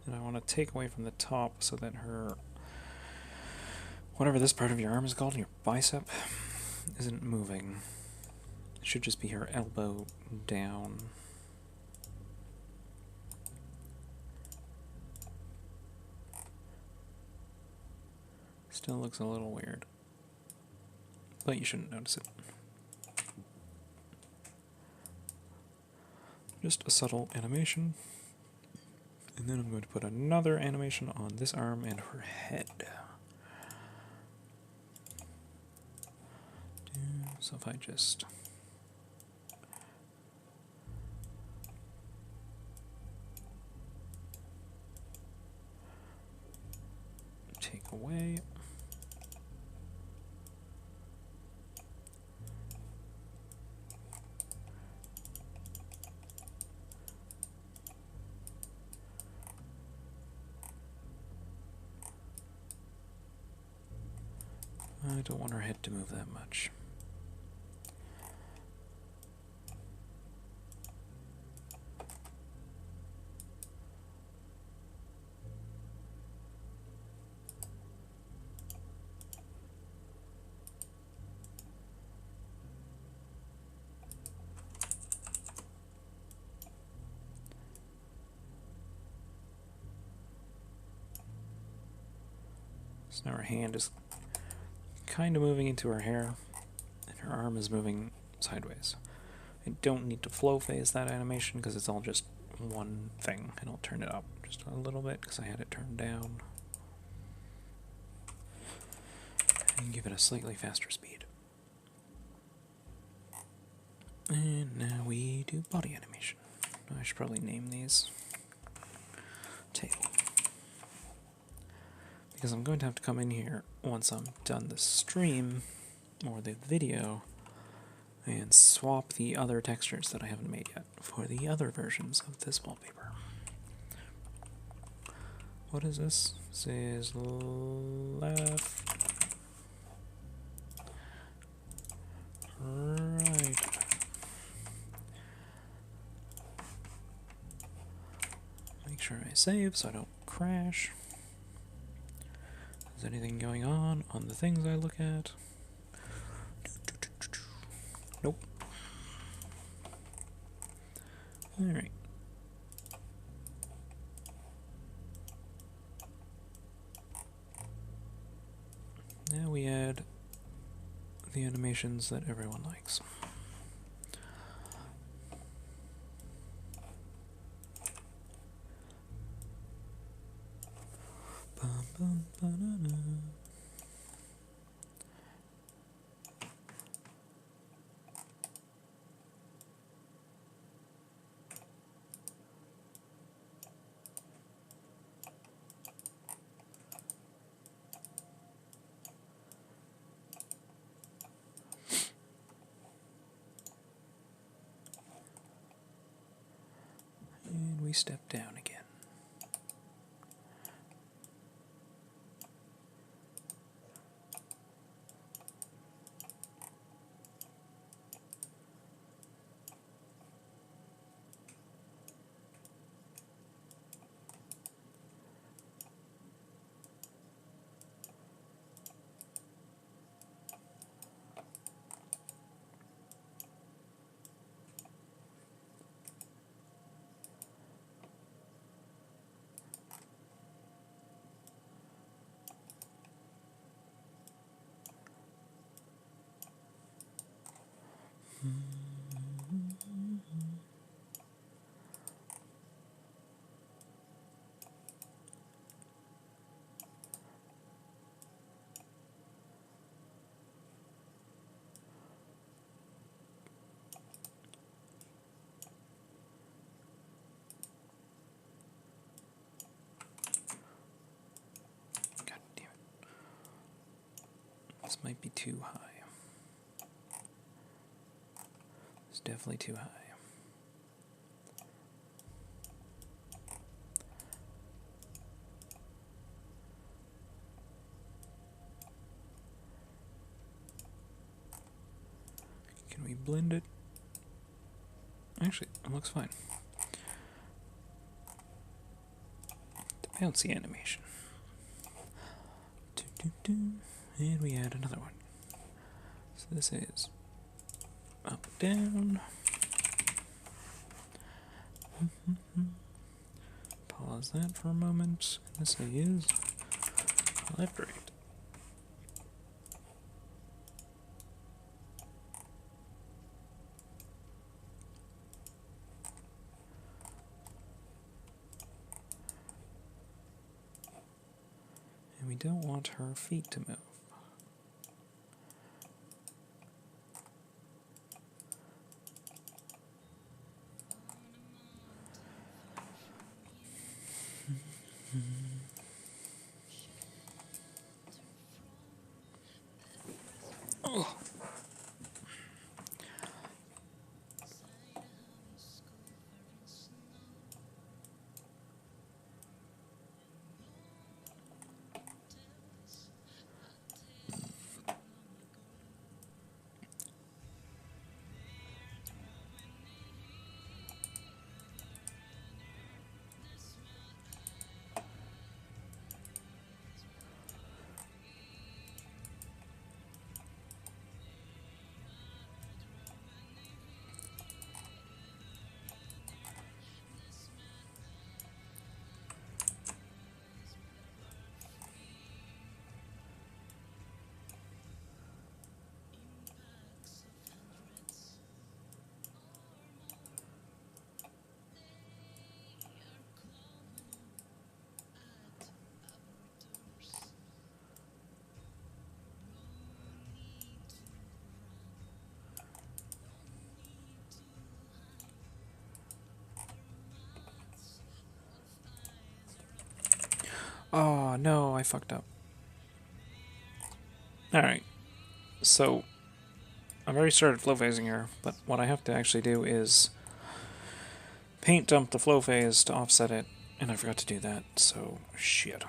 And I want to take away from the top so that her, whatever this part of your arm is called, your bicep, isn't moving. It should just be her elbow down. Still looks a little weird, but you shouldn't notice it. Just a subtle animation. And then I'm going to put another animation on this arm and her head. So if I just take away, I don't want her head to move that much. So now her hand is kind of moving into her hair, and her arm is moving sideways. I don't need to flow phase that animation because it's all just one thing, and I'll turn it up just a little bit because I had it turned down. And give it a slightly faster speed. And now we do body animation. I should probably name these. Tail. Because I'm going to have to come in here once I'm done the stream, or the video, and swap the other textures that I haven't made yet for the other versions of this wallpaper. What is this? This is left, right. Make sure I save so I don't crash. Is anything going on the things I look at? Nope. Alright. Now we add the animations that everyone likes. step down again. God damn it. This might be too high. It's definitely too high. Can we blend it? Actually, it looks fine. The bouncy animation. And we add another one. So this is up, down. Pause that for a moment. And this is left, right. And we don't want her feet to move. Oh. Oh no, I fucked up. Alright, so I've already started flow phasing her, but what I have to actually do is paint dump the flow phase to offset it, and I forgot to do that, so shit.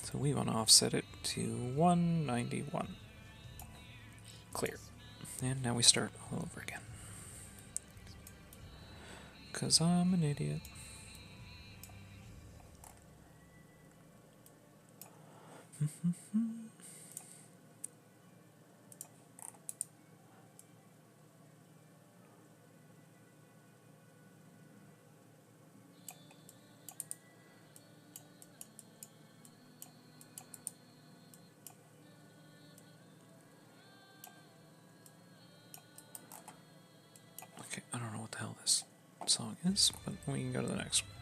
So we want to offset it to 191. Clear. And now we start all over again. 'Cause I'm an idiot. Okay, I don't know what the hell this song is, but we can go to the next one.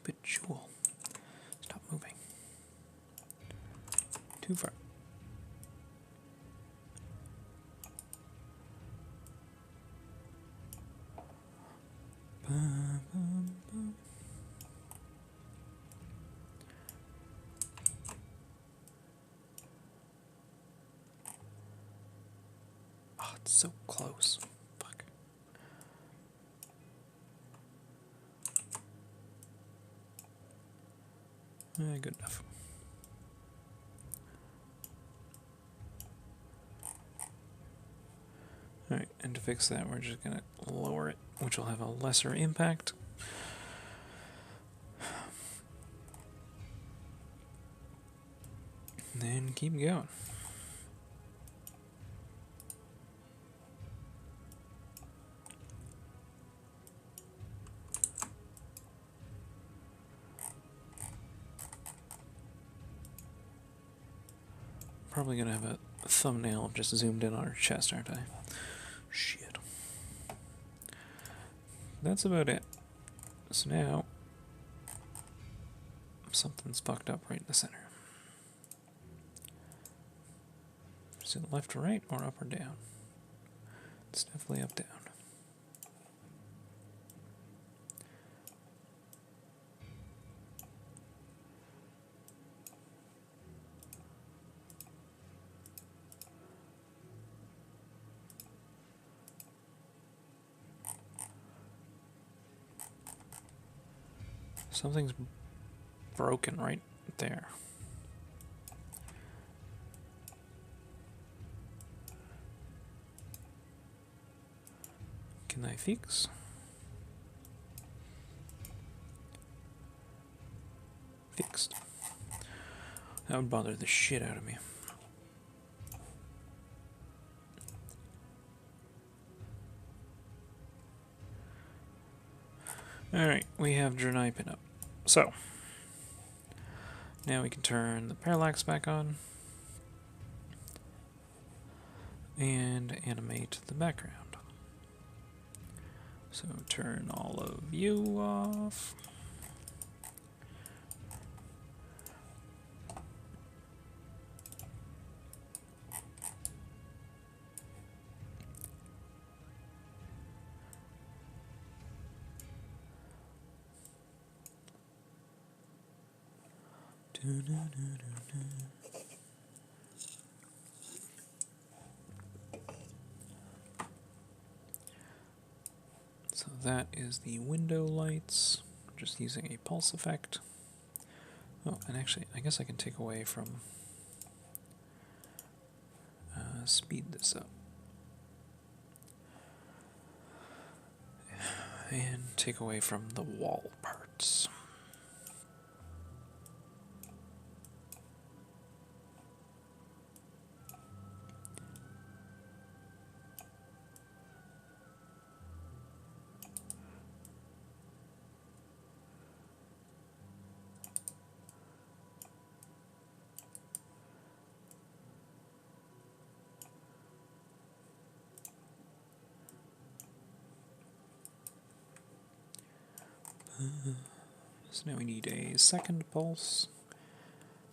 Stupid jewel. Stop moving. Too far. Oh, it's so close. Fuck. Good enough. Alright, and to fix that, we're just going to lower it, which will have a lesser impact. And then keep going. Probably going to have a thumbnail just zoomed in on our chest, aren't I? Shit. That's about it. So now, something's fucked up right in the center. Is it left or right, or up or down? It's definitely up down. Something's broken right there. Can I fix? Fixed. That would bother the shit out of me. Alright, we have Drenai pin up. So, now we can turn the parallax back on and animate the background. So turn all of you off. So that is the window lights, just using a pulse effect. Oh, and actually, I guess I can take away from, speed this up. And take away from the wall parts. So now we need a second pulse,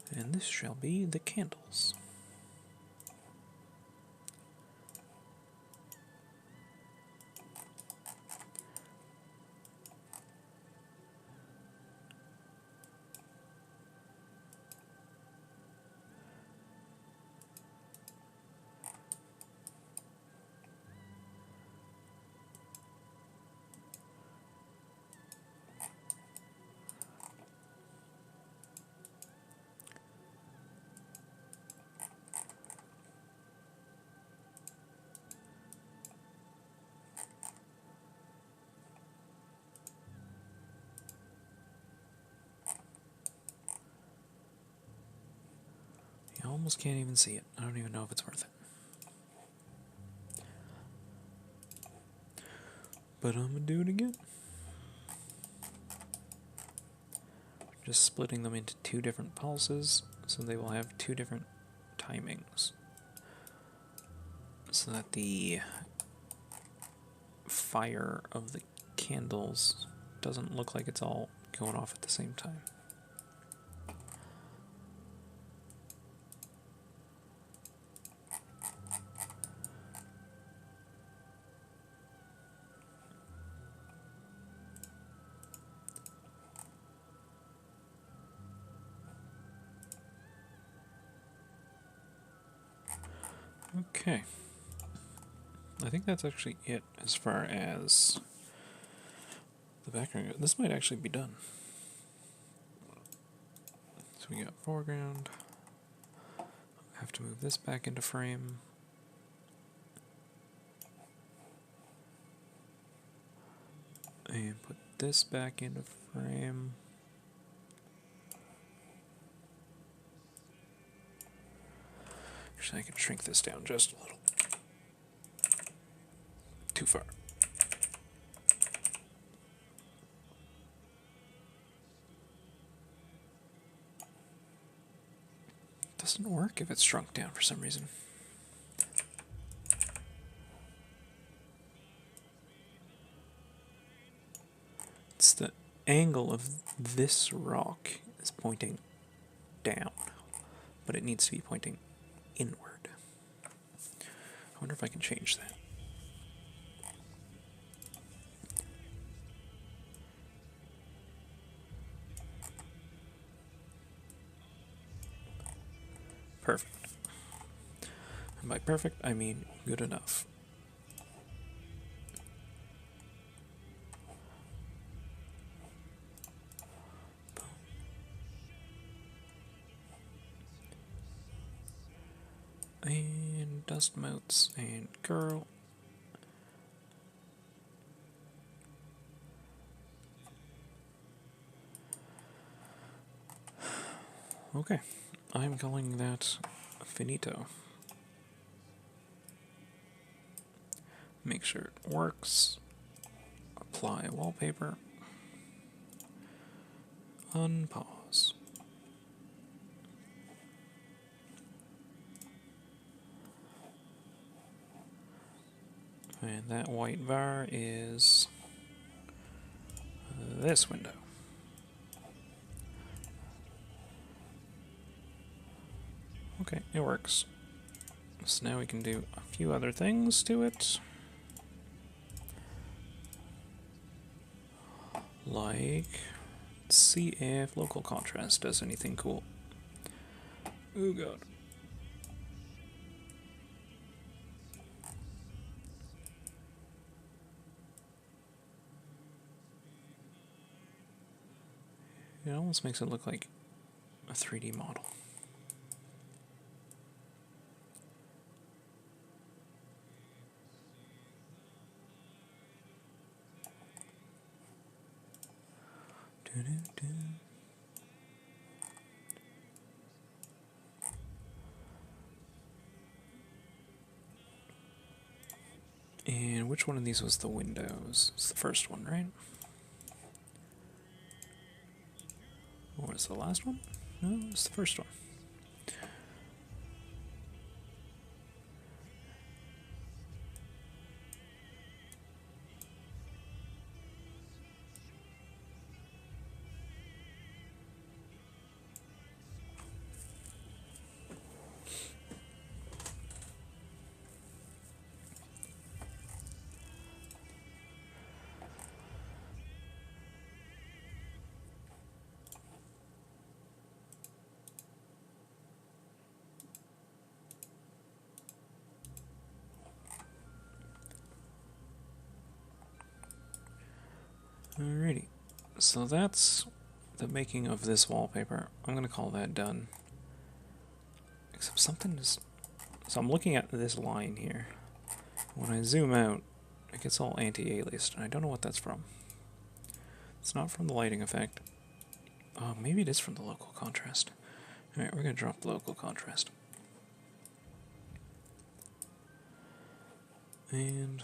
and this shall be the candles. You almost can't even see it. I don't even know if it's worth it. But I'm gonna do it again. Just splitting them into two different pulses, so they will have two different timings. So that the fire of the candles doesn't look like it's all going off at the same time. Okay. I think that's actually it as far as the background goes. This might actually be done. So we got foreground. I have to move this back into frame. And put this back into frame. Actually, I can shrink this down just a little. Too far. Doesn't work if it's shrunk down for some reason. It's the angle of this rock is pointing down, but it needs to be pointing inward. I wonder if I can change that. Perfect. And by perfect, I mean good enough. And dust motes and girl. Okay, I'm calling that finito. Make sure it works. Apply wallpaper. Unpause. And that white bar is this window. Okay, it works. So now we can do a few other things to it. Like, let's see if local contrast does anything cool. Oh god. It almost makes it look like a 3D model. And which one of these was the windows? It's the first one, right? Or was it the last one? No, it's the first one. Alrighty, so that's the making of this wallpaper. I'm going to call that done. Except something is... So I'm looking at this line here. When I zoom out, it gets all anti-aliased, and I don't know what that's from. It's not from the lighting effect. Oh, maybe it is from the local contrast. Alright, we're going to drop local contrast. And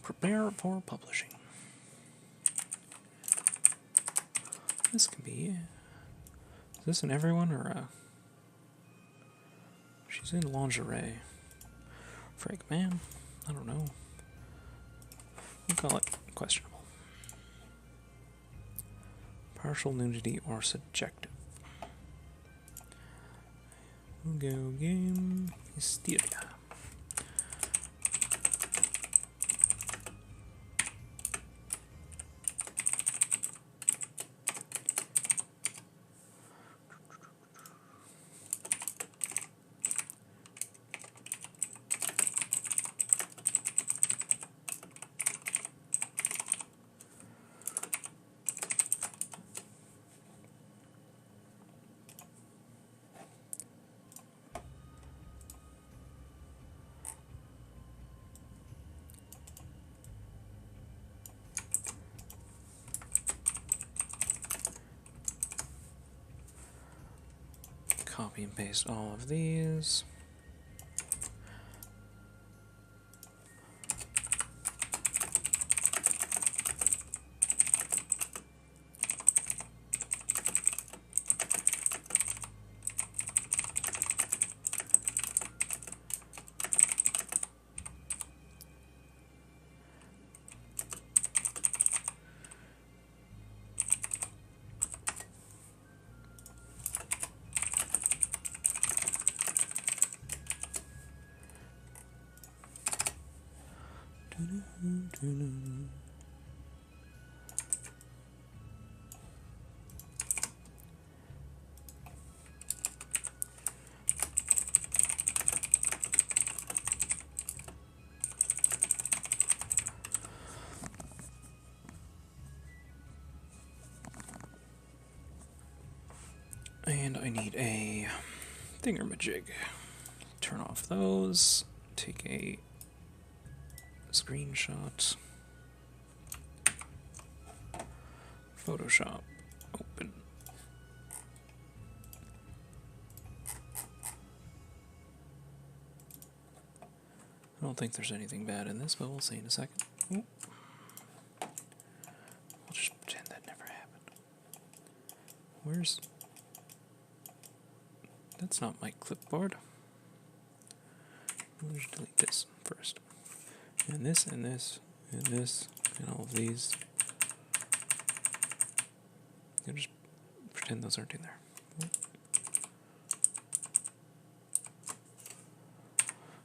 prepare for publishing. This can be... Is this an everyone or a... She's in lingerie. Frig, man. I don't know. We'll call it questionable. partial nudity or subjective. We'll go game hysteria. Copy and paste all of these. And I need a thingamajig. Turn off those, take a screenshot, Photoshop, open. I don't think there's anything bad in this, but we'll see in a second. Ooh. We'll just pretend that never happened. Where's... That's not my clipboard. We'll just delete this first. And this, and this, and this, and all of these. You'll just pretend those aren't in there.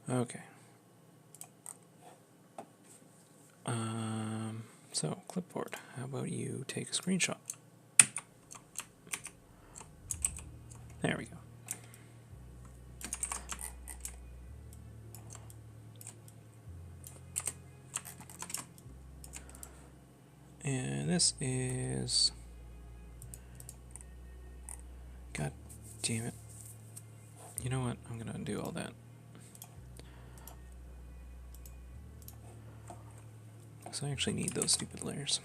Okay. So, clipboard. How about you take a screenshot? There we go. And this is... God damn it. You know what? I'm gonna undo all that. So I actually need those stupid layers.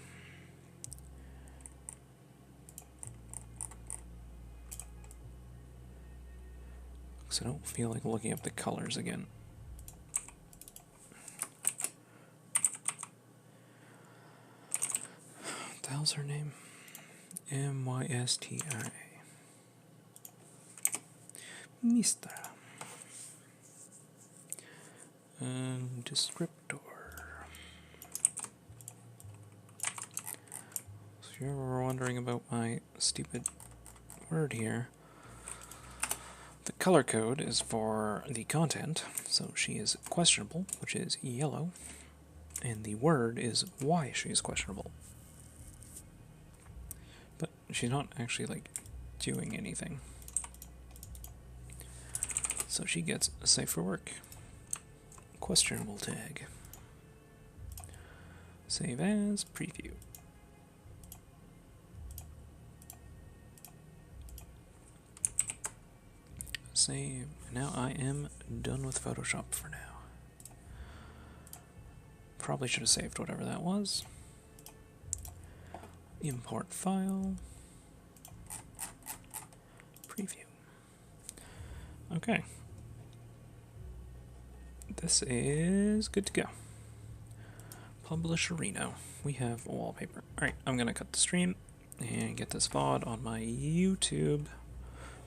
Because I don't feel like looking up the colors again. What the hell's her name? Mystra. Mystra. Descriptor. So if you're ever wondering about my stupid word here, the color code is for the content, so she is questionable, which is yellow, and the word is why she is questionable. But she's not actually, like, doing anything. So she gets a safe for work. Questionable tag. Save as, preview. Save. Now I am done with Photoshop for now. Probably should have saved whatever that was. Import file. Preview. Okay. This is good to go. Publish Reno. We have a wallpaper. Alright, I'm going to cut the stream and get this VOD on my YouTube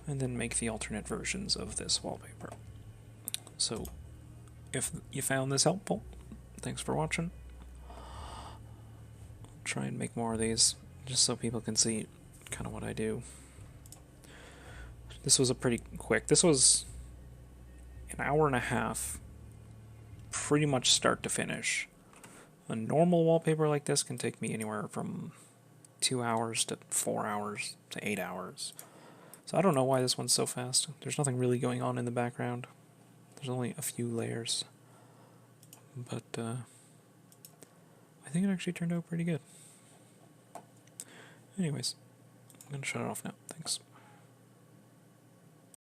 and then make the alternate versions of this wallpaper. So, if you found this helpful, thanks for watching. I'll try and make more of these just so people can see kind of what I do. This was a pretty quick. This was an hour and a half, pretty much start to finish. A normal wallpaper like this can take me anywhere from 2 hours to 4 hours to 8 hours. So I don't know why this one's so fast. There's nothing really going on in the background. There's only a few layers. But I think it actually turned out pretty good. Anyways, I'm going to shut it off now. Thanks.